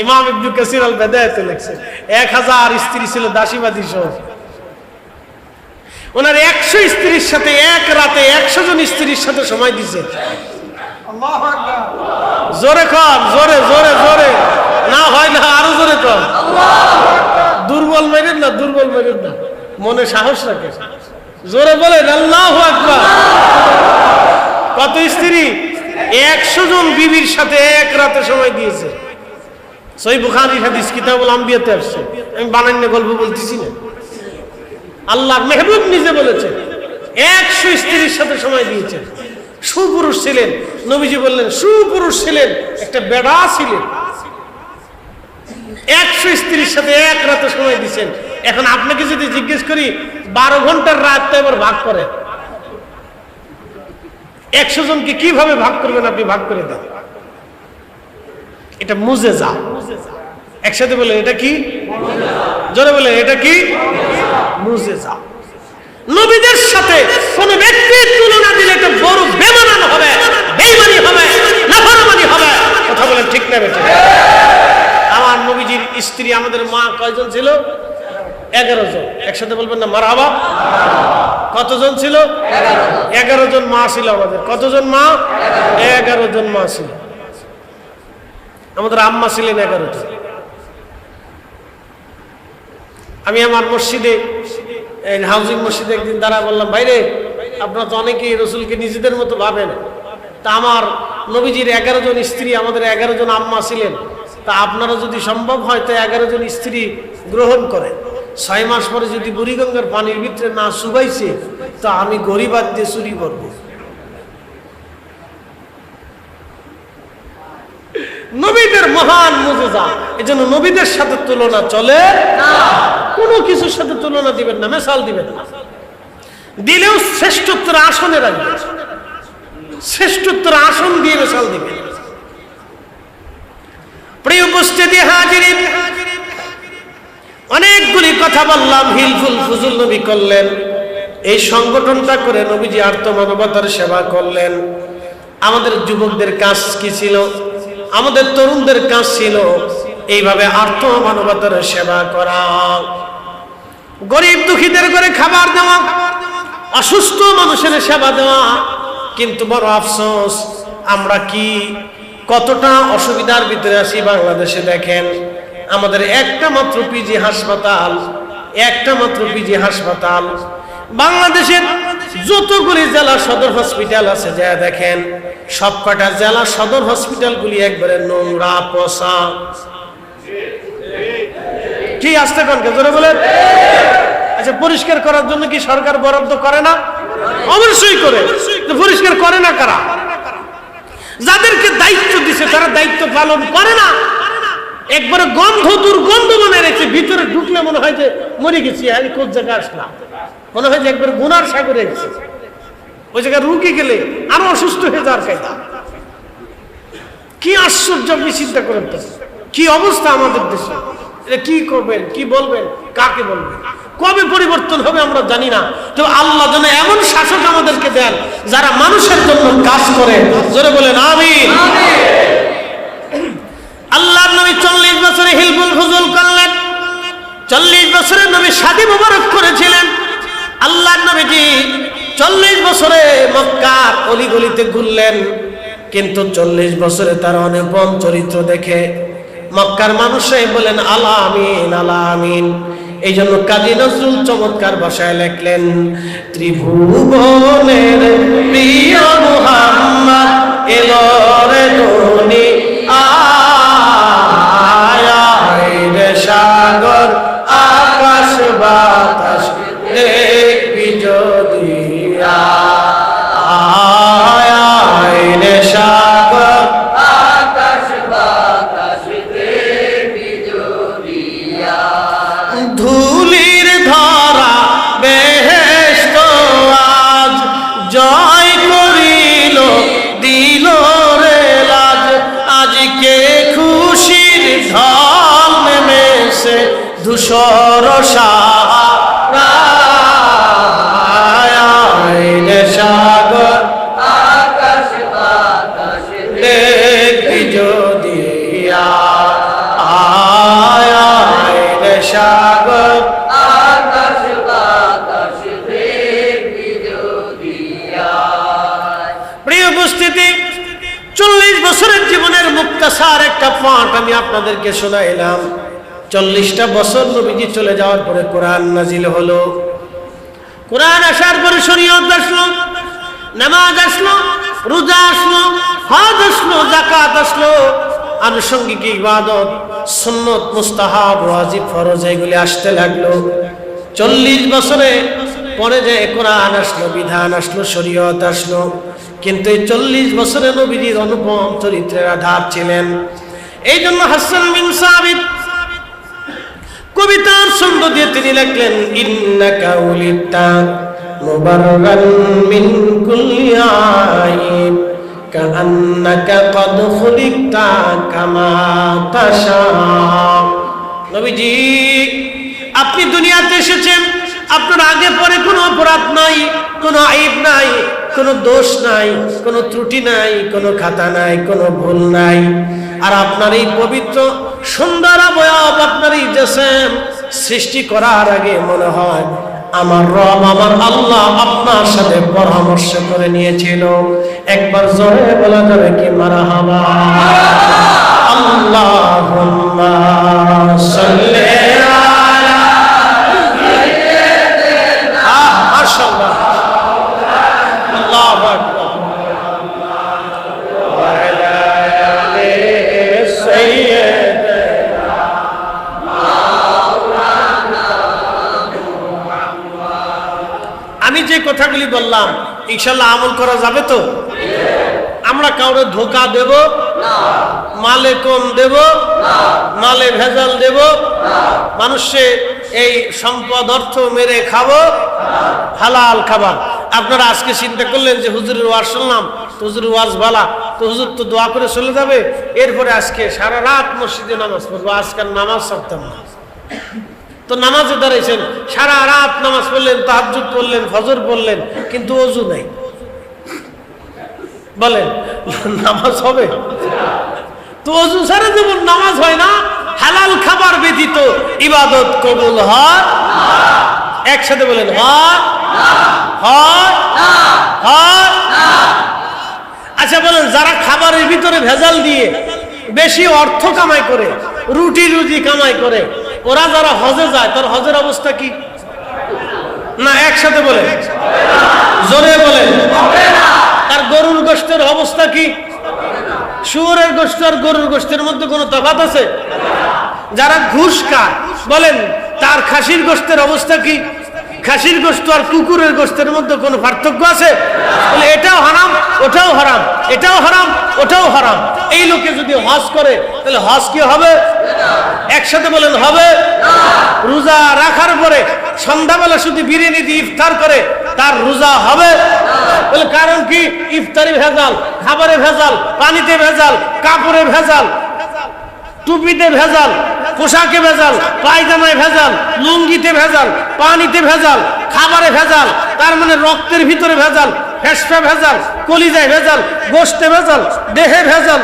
ইমাম ইবনে কাসির আল বিদায়াতে লিখছে 1000 স্ত্রী ছিল, দাসীবাদী সহ। ওনার 100 স্ত্রীর সাথে এক রাতে 100 জন স্ত্রীর সাথে সময় দিছে। আল্লাহু আকবার। জোরে কর, জোরে জোরে জোরে, না হয় না আরো জোরে কর। আল্লাহু আকবার। দুর্বল মেরেন না, দুর্বল মেরেন না, মনে সাহস রাখে, জোরে বলেন আল্লাহু আকবার। কত স্ত্রী? 100 জন বিবির সাথে এক রাতে সময় দিয়েছে। সহিহ বুখারী হাদিস কিতাবুল আম্বিয়াতে আসছে। আমি বানান্য গল্প বলতেছি না, আল্লাহর মেহবুব নিজে বলেছেন 100 স্ত্রীর সাথে সময় দিয়েছেন। সুপুরুষ ছিলেন। নবীজি বললেন সুপুরুষ ছিলেন, একটা বেড়া ছিলেন। 100 স্ত্রীর সাথে এক রাতে সময় দিয়েছেন। এখন আপনাকে যদি জিজ্ঞেস করি 12 ঘন্টার রাতটা এবার ভাগ করেন, 100 জনকে কিভাবে ভাগ করবেন? আপনি ভাগ করে দেন। এটা মুজেজা। একসাথে বলে এটা কি? জোরে বলে এটা কি? মুজেজা। নবীদের সাথে কোন ব্যক্তির তুলনা দিলে একটা বড় স্ত্রী, আমাদের মা কয়জন ছিল? 11 জন। একসাথে বলবেন না মারহাবা? কতজন ছিল? 11 জন মা ছিল আমাদের। কতজন মা? 11 জন মা ছিল। আমাদের আম্মা ছিলেন 11 জন। আমি আমার মসজিদে, হাউজিং মসজিদে একদিন দাঁড়া বললাম, ভাইরে আপনারা তো অনেকেই রসুলকে নিজেদের মতো ভাবেন, তা আমার নবীজির 11 জন স্ত্রী, আমাদের 11 জন আম্মা ছিলেন, তা আপনারা যদি সম্ভব হয় তো 11 জন স্ত্রী গ্রহণ করেন। 6 মাস পরে যদি বুড়িগঙ্গার পানির ভিতরে না শুকাইছে তো আমি গরিবাদ দিয়ে চুরি করব। নবীদের মহান মুজিজা, এজন্য নবীদের সাথে তুলনা চলে না, কোনো কিছুর সাথে তুলনা দিবেন না, মেসাল দিবেন না। দিলেও শ্রেষ্ঠত্বের আসনে রাখবেন, শ্রেষ্ঠত্বের আসন দিয়ে মেসাল দিবেন। প্রিয় উপস্থিতি হাজিরিন, অনেকগুলি কথা বললাম, হিলফুল ফুজুল নবী করলেন, এই সংগঠনটা করে নবীজি আর্ত মানবতার সেবা করলেন। আমাদের যুবকদের কাজ কি ছিল? আমাদের তরুণদের কাজ ছিল এইভাবে আর্ত মানবতার সেবা করা, গরিব দুঃখীদের করে খাবার দেওয়া, অসুস্থ মানুষের সেবা দেওয়া। কিন্তু বড় আফসোস, আমরা কি কতটা অসুবিধার ভিতরে আছি বাংলাদেশে। দেখেন, আমাদের একটা মাত্র পিজি হাসপাতাল, একটা মাত্র পিজি হাসপাতাল। বাংলাদেশের যতগুলি জেলা সদর হসপিটাল আছে যা দেখেন, সবকটা জেলা সদর হসপিটালগুলি একবারে নোংরা, পচা। কি আসতে কনকে জোরে বলেন? আচ্ছা, পরিষ্কার করার জন্য কি সরকার বরাদ্দ করে না? অবশ্যই করে। পরিষ্কার করে না কারা? যাদেরকে দায়িত্ব দিছে তারা দায়িত্ব পালন করে না। একবারে গন্ধ, দুর্গন্ধ মনে রেখেছে, ভিতরে ঢুকলে মনে হয় যে মরে গেছি, আমি কোন জায়গায় আসলাম, মনে হয় যে একবার গুনার সাগরে গেছে। ওই জায়গায় রুগী গেলে আরো অসুস্থ হয়ে যাওয়ার কায়দা। কি আশ্চর্য! আপনি চিন্তা করেন তো কি অবস্থা আমাদের দেশে। এটা কি করবেন, কি বলবেন, কাকে বলবেন, কবে পরিবর্তন হবে আমরা জানি না। তো আল্লাহ যেন এমন শাসক আমাদেরকে দেন যারা মানুষের জন্য কাজ করে। জোরে বলেন আমিন। আল্লাহর নবী 40 বছরে হিলফুল ফুজুল করলেন, 40 বছরে নবী শাদী মুবারক করেছিলেন। আল্লাহর নবীজি 40 বছরে মক্কার অলিগলিতে ঘুরলেন, কিন্তু 40 বছরে তার অনুপম চরিত্র দেখে মক্কার মানুষরাই বলেন আলা আমিন, আলা আমিন। এই জন্য কাজী নজরুল চমৎকার ভাষায় লিখলেন, ত্রিভুবনের প্রিয় মুহাম্মদ এলো রে ধনী আয় রে সাগর আকাশ বাতাস দেখবি যদি আয় রে সাগর আকাশ বাতাস দেখবি যদি ধুলির ধরা বেহেশত আজ জয় করিল দিল রে লাজ। আজকে খুশির ঢল নেমেছে ধূসর সাহারা সাগর আকাশ বাতাস দেখবি যদি আয় সাগর আকাশ বাতাস দেখবি যদি। প্রিয় উপস্থিতি, 40 বছরের জীবনের মুক্তাসার একটা পাঠ আমি আপনাদেরকে শোনাইলাম। 40টা বছর নবীজি চলে যাওয়ার পরে কোরআন নাজিল হলো। কোরআন আসার পরে শরীয়ত আসলো, নামাজ আসলো, রোজা আসলো, হজ আসলো, যাকাত আসলো, আনুষঙ্গিক ইবাদত, সুন্নত, মুস্তাহাব, ওয়াজিব, ফরজ এগুলি আসতে লাগলো। 40 বছরে পরে যে কোরআন আসলো, বিধান আসলো, শরীয়ত আসলো। কিন্তু এই 40 বছরে নবীজির অনুপম চরিত্রের আধার ছিলেন। এই জন্য হাসান বিন সাবিত কবিতার ছন্দ দিয়ে তিনি লিখলেন, ইন্নাকা উলিতা মুবাররান মিন কুল্লি আইব কাআন্নাকা কদ খুলিকতা কামা তাশা। নবীজি, আপনি দুনিয়াতে এসেছেন, আপনার আগে পরে কোনো অপরাধ নাই, কোনো আইব নাই, কোনো দোষ নাই, কোনো ত্রুটি নাই, কোনো খাতা নাই, কোনো ভুল নাই। আর আপনার এই পবিত্র সুন্দর অবয়ব আপনার এই জিসম সৃষ্টি করার আগে মনে হয় আমার রব আমার আল্লাহ আপনার সাথে পরামর্শ করে নিয়েছিল। একবার জোরে বলা যাবে কি মারহাবা? আল্লাহুম্মা সাল্লি আলা সাইয়্যিদিনা মাশাআল্লাহ আল্লাহু আকবার ওয়া আলা আলি সাইয়্যিদিনা মাওলানা মুহাম্মদ। আমি যে কথাগুলি বললাম ইনশাআল্লাহ আমল করা যাবে তো? আমরা কাউরে ধোঁকা দেব না, মালে কম দেব না, মালে ভেজাল দেব না, মানুষে এই সম্পদ অর্থ মেরে খাবো হালাল খাবার। আপনারা আজকে চিন্তা করলেন যে হুজুরের ওয়াজ শুনলাম তো হুজুরের ওয়াজ ভালা, তো হুজুর তো দোয়া করে চলে যাবে, এরপরে আজকে সারা রাত মসজিদে নামাজ পড়বো। আজকাল নামাজ ছাড়তাম না, তো নামাজে দাঁড়াইছেন, সারা রাত নামাজ পড়লেন, তাহাজ্জুদ পড়লেন, ফজর পড়লেন, কিন্তু ওযু নাই। বলেন নামাজ হবে? তো ওযু ছাড়া যেমন নামাজ হয় না, হালাল খাবার ব্যতীত ইবাদত কবুল হয় না। একসাথে বলেন হয় না, হয় না, হয় না। আচ্ছা বলেন, যারা খাবারের ভিতরে ভেজাল দিয়ে বেশি অর্থ কামাই করে, রুটি রুজি কামাই করে, ওরা যারা হজে যায় তার হজের অবস্থা কি? না একসাথে বলেন, জোরে বলেন। তার গরুর গোশতের অবস্থা কি? শুয়োরের গোশত আর গরুর গোশতের মধ্যে কোনো তফাৎ আছে? যারা ঘুষ খায় বলেন তার খাসির গোশতের অবস্থা কি? খাসির গোশত আর কুকুরের গোশতের মধ্যে কোনো পার্থক্য আছে? বলে এটাও হারাম ওটাও হারাম, এটাও হারাম ওটাও হারাম। এই লোকে যদি হজ করে তাহলে হজ কি হবে? একসাথে বলেন হবে। রোজা রাখার পরে সন্ধ্যাবেলা শুধু বিরিয়ানি দিয়ে ইফতার করে, তার রোজা হবে? বলে কারণ কি? ইফতারি ভেজাল, খাবারে ভেজাল, পানিতে ভেজাল, কাপড়ে ভেজাল, টুপিতে ভেজাল, পোশাকে ভেজাল, পায়জামায় ভেজাল, লুঙ্গিতে ভেজাল, পানিতে ভেজাল, খাবারে ভেজাল, তার মানে রক্তের ভিতরে ভেজাল, ফেসফে ভেজাল, কলিজায় ভেজাল, গোশতে ভেজাল, দেহে ভেজাল,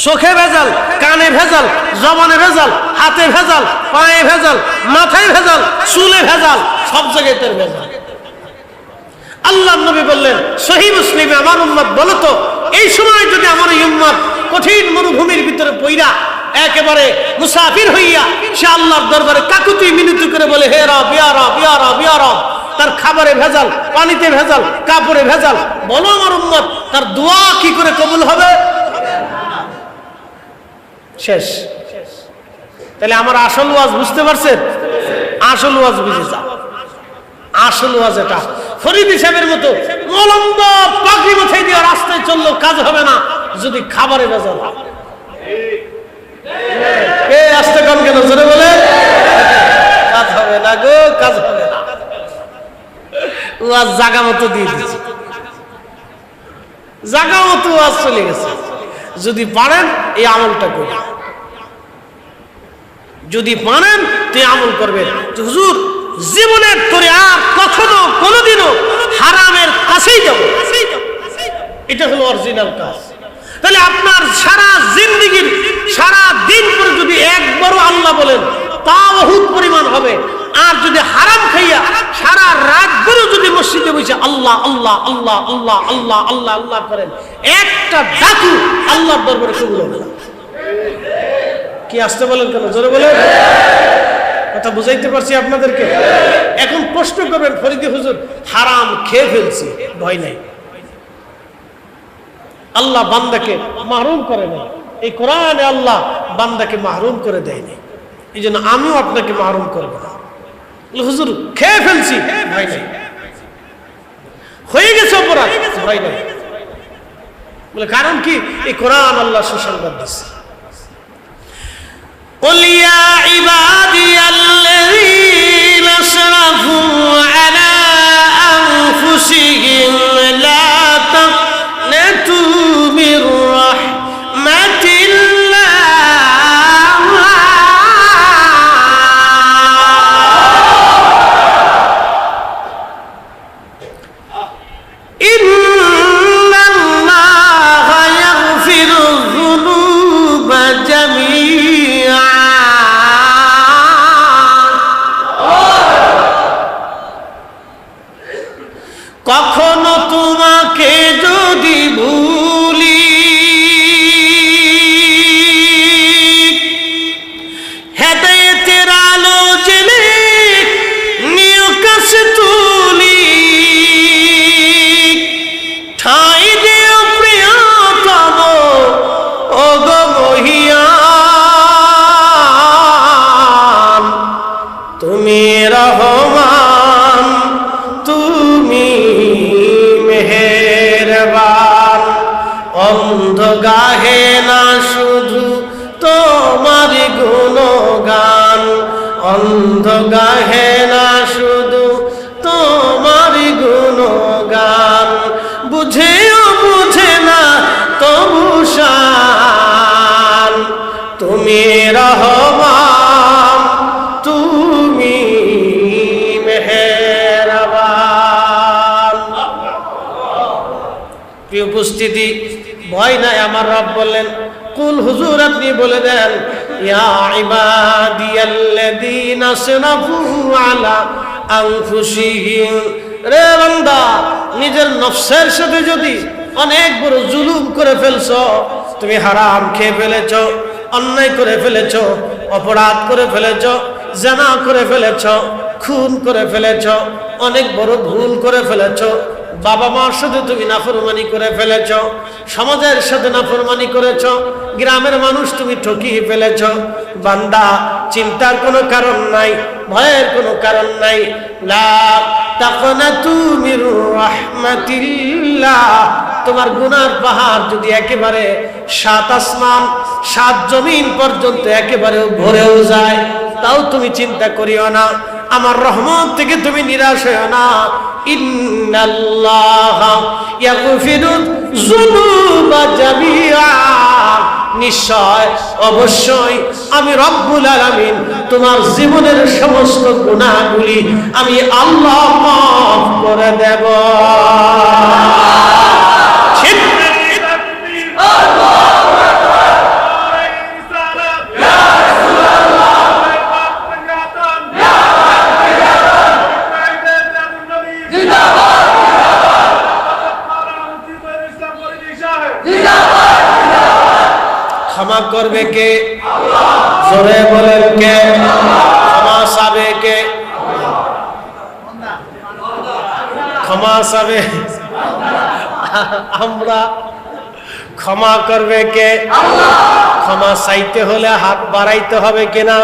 চোখে ভেজাল, কানে ভেজাল, জবানে ভেজাল, হাতে ভেজাল, পায়ে ভেজাল, মাথায় ভেজাল, চুলে ভেজাল, সব জায়গায় তার ভেজাল। আল্লাহর নবী বললেন সহিহ মুসলিমে, আমার উম্মত বলো তো এই সময় যদি আমার এই উম্মত কঠিন মরুভূমির ভিতরে পইরা একেবারে মুসাফির হইয়া সে আল্লাহর দরবারে কাকুতি মিনতি করে বলে হে রব ইয়া রব ইয়া রব ইয়া রব, তার খাবারে ভেজাল, পানিতে ভেজাল, কাপড়ে ভেজাল, বলো আমার উম্মত তার দোয়া কি করে কবুল হবে? শেষ। তাহলে আমার আসল ওয়াজ বুঝতে পারছেন? আসল ওয়াজ বুঝে যাও। আসল ওয়াজ এটা। ফরিদি সাহেবের মতো মলন্দ পাগড়ি মাথায় দিয়ে রাস্তায় চললো কাজ হবে না যদি খাবারে ভেজাল। কে আসতে কম কেন জোরে বলে? কাজ হবে না গো, কাজ হবে না। ওয়াজ জায়গা মতো দিয়ে দিচ্ছে, জায়গা মতো ওয়াজ চলে গেছে। যদি পারেন এই আমলটা করবেন, যদি পারেন তো আমল করবেন। হুজুর জীবনের তোরে আর কখনো কোনোদিনও হারামের কাছেই যাব, এটা হলো অরিজিনাল কাজ। তাহলে আপনার সারা জিন্দেগির সারা দিন পরে যদি একবারও আল্লাহ বলেন তা বহুত পরিমাণ হবে। আর যদি হারাম খাইয়া সারা রাত ভরে যদি মসজিদে বসে আল্লাহ আল্লাহ আল্লাহ আল্লাহ আল্লাহ আল্লাহ আল্লাহ করেন, একটা ডাকু আল্লাহর দরবারে কবুল হবে না। কি আসতে বলেন কেন জোরে বলেন? কথা বুঝাইতে পারছি আপনাদেরকে? এখন প্রশ্ন করবেন ফরিদি হুজুর হারাম খেয়ে ফেলছি, ভয় নাই, আল্লাহ বান্দাকে মাহরুম করে নাই। এই কোরআনে আল্লাহ বান্দাকে মাহরুম করে দেয়নি, এই জন্য আমিও আপনাকে মাহরুম করবো না। হুজুর খেয়ে ফেলছি, ভয় নাই, হয়ে গেছে অপরাধ, ভয় নাই। বলে কারণ কি? এই কোরআন আল্লাহ সুসংবাদ দিচ্ছে। قل يا عبادي الذين اسرفوا على أنفسهم لا تقنطوا من رحمة الله إن الله يغفر الذنوب অন্ধ গাহে না শুধু তোমার গুণগান, অন্ধ গাহে না শুধু তোমার গুণগান, বুঝেও বুঝে না তবু শান, তুমি রহমান তুমি মেহেরবান। প্রিয় উপস্থিতি, ভয় নাই, আমার রব বললেন কুল, হুজুর আপনি বলে দেন, ইয়া ইবাদিয়াল্লাযীনা আসরাফু আলা আনফুসিহিম, রে বান্দা, নিজের নফসের সাথে যদি অনেক বড় জুলুম করে ফেলছো, তুমি হারাম খেয়ে ফেলেছো, অন্যায় করে ফেলেছো, অপরাধ করে ফেলেছো, জিনা করে ফেলেছো, খুন করে ফেলেছো, অনেক বড় ভুল করে ফেলেছো, বাবা মার সাথে তুমি নাফরমানি করে ফেলেছো, সমাজের সাথে নাফরমানি করেছো, গ্রামের মানুষ তুমি ঠকিয়ে ফেলেছো, বান্দা চিন্তার কোনো কারণ নাই, ভয়ের কোনো কারণ নাই। লা তাকনাতু মির রাহমাতিল্লাহ, তোমার গুনার পাহাড় যদি একেবারে 7 আসমান 7 জমিন পর্যন্ত একেবারে ভরেও যায়, তাও তুমি চিন্তা করিও না, আমার রহমত থেকে তুমি নিরাশ হও না। ইন্নাল্লাহা ইয়াগফিরুয যুনুবা জামিআ, নিশ্চয় অবশ্যই আমি রব্বুল আলামিন তোমার জীবনের সমস্ত গুনাহগুলি আমি আল্লাহ মাফ করে দেব। ক্ষমা করবে কে? জোরে বলেন কে? ক্ষমা চাবে কে? ক্ষমা চাবে আমরা। ক্ষমা করবে কে? ক্ষমা চাইতে হলে হাত বাড়াইতে হবে কিনা?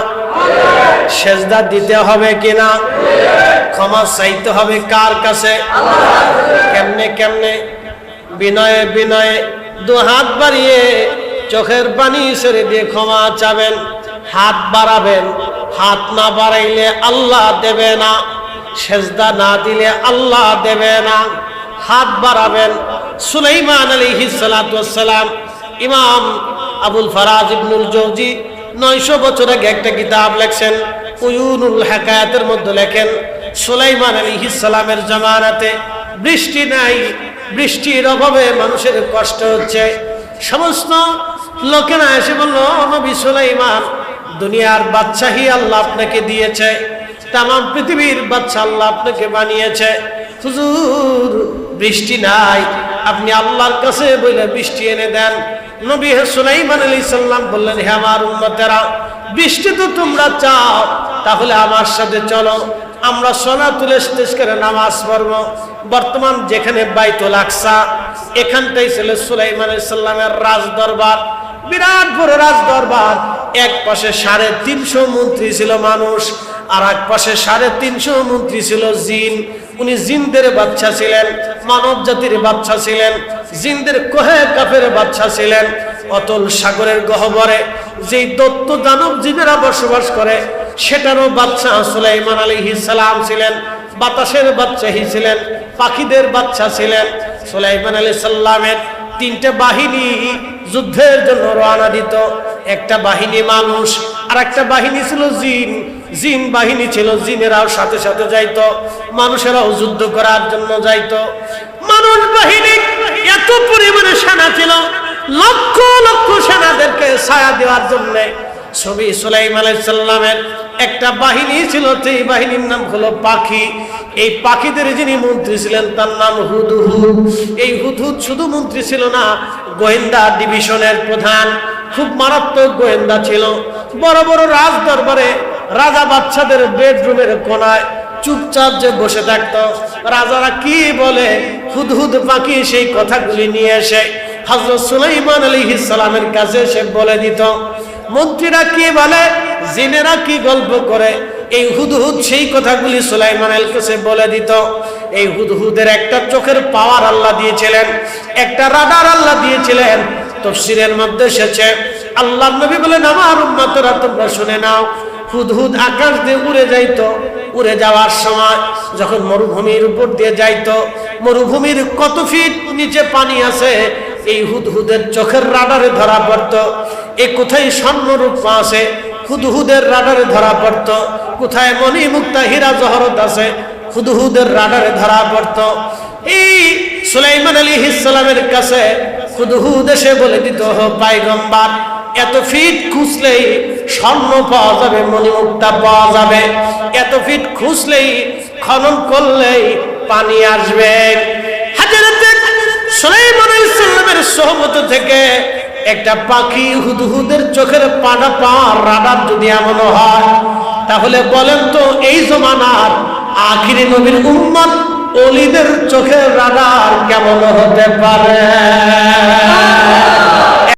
সেজদা দিতে হবে কিনা? ক্ষমা চাইতে হবে কার কাছে? কেমনে কেমনে? বিনয়ে বিনয়ে 2 হাত বাড়িয়ে চোখের পানি ছেড়ে দিয়ে ক্ষমা চাবেন, হাত বাড়াবেন। হাত না বাড়াইলে আল্লাহ দেবে না, সেজদা না দিলে আল্লাহ দেবে না। হাত বাড়াবেন। সুলাইমান আলাইহিস সালাতু ওয়াস সালাম, ইমাম আবুল ফারাজ ইবনুল জৌজি 900 বছর আগে একটা কিতাব লেখেন, উয়ুনুল হাকায়াতের মধ্যে লেখেন, সুলাইমান আলাইহিস সালামের জামানাতে বৃষ্টি নাই, বৃষ্টির অভাবে মানুষের কষ্ট হচ্ছে। সমস্ত লোকেরা এসে বলল, নবী সুলাইমান, দুনিয়ার বাদশাহী আল্লাহ আপনাকে দিয়েছে, তামাম পৃথিবীর বাদশা আল্লাহ আপনাকে বানিয়েছে, হুজুর বৃষ্টি নাই, আপনি আল্লাহর কাছে বলে বৃষ্টি এনে দেন। নবী সুলাইমান আলাইহিস সালাম বললেন, হে আমার উম্মতেরা, বৃষ্টি তো তোমরা চাও, তাহলে আমার সাথে চলো, আমরা সালাতুল ইস্তিসকার নামাজ পড়ব। বর্তমান যেখানে বাইতুল আকসা, এখানটাই ছিল সুলাইমান আলাইহিস সালামের রাজ দরবার, বিরাট বড় রাজ দরবার। এক পাশে 350 মন্ত্রী ছিল মানুষ, আর এক পাশে 350 মন্ত্রী ছিল জিন। উনি জিনদের বাদশা ছিলেন, মানব জাতির বাদশা ছিলেন, জিনদের কোহে কাফের বাদশা ছিলেন। অতল সাগরের গহ্বরে যেই দৈত্য দানব জিনেরা বসবাস করে, সেটারও বাদশা সুলাইমান আলাইহিস সালাম ছিলেন। বাতাসের বাদশাহী ছিলেন, পাখিদের বাদশা ছিলেন। সুলাইমান আলাইহিস সালামের 3টে বাহিনী যুদ্ধের জন্য রওনা দিত। একটা বাহিনী মানুষ, আর একটা বাহিনী ছিল জিন। জিন বাহিনী ছিল, জিনেরাও সাথে সাথে যাইতো, মানুষেরাও যুদ্ধ করার জন্য যাইতো। মানুষ বাহিনী এত পরিমাণে সেনা ছিল, লক্ষ লক্ষ সেনাদেরকে ছায়া দেওয়ার জন্য। ছবি সুলাইমান আলাইহিস সালামের একটা বাহিনী ছিল, সেই বাহিনীর নাম হলো পাখি। এই পাখিদের যিনি মন্ত্রী ছিলেন তার নাম হুদহুদ। এই হুদহুদ শুধু মন্ত্রী ছিল না, গোয়েন্দা ডিভিশনের প্রধান, খুব মারাত্মক গোয়েন্দা ছিল। বড় বড় রাজ দরবারে রাজা বাচ্চাদের বেডরুমের কোনায় চুপচাপ যে বসে থাকতো, রাজারা কি বলে হুদহুদ পাখি সেই কথাগুলি নিয়ে এসে হযরত সুলাইমান আলাইহিস সালামের কাছে এসে বলে দিত। মন্ত্রীরা কি বলে, জিনেরা কি গল্প করে, এই হুদহুদ সেই কথাগুলি সুলাইমানের কাছে বলে দিত। এই হুদহুদের একটা চোখের পাওয়ার আল্লাহ দিয়েছিলেন, একটা রাডার আল্লাহ দিয়েছিলেন। তাফসীরের মধ্যে এসেছে আল্লাহর নবী বলেন, আমার উম্মতরা তোমরা শুনে নাও, হুদহুদ আকাশ দিয়ে উড়ে যাইতো। উড়ে যাওয়ার সময় যখন মরুভূমির উপর দিয়ে যাইতো, মরুভূমির কত ফিট নিচে পানি আছে এই হুদহুদের চোখের রাডারে ধরা পড়তো। এ কোথায় স্বর্ণরূপ আছে হুদহুদের রাডারে ধরা পড়তো, কোথায় মণি মুক্তা হীরা জহরত আছে হুদহুদের রাডারে ধরা পড়তো। এই সুলাইমান আলাইহিস সালামের কাছে হুদহুদ এসে বলে দিত, পয়গম্বর এত ফিট খুঁজলেই স্বর্ণ পাওয়া যাবে, মণিমুক্তা পাওয়া যাবে, এত ফিট খুঁজলেই খনন করলেই পানি আসবে। হযরত সুলাইমান আলাইহিস সালামের সোহবত থেকে একটা পাখি হুদহুদের চোখের পাড়া পাওয়ার রাডার যদি এমন হয়, তাহলে বলেন তো এই জমানার আখিরি নবীর উম্মত ওলিদের চোখের রাডার কেমন হতে পারে?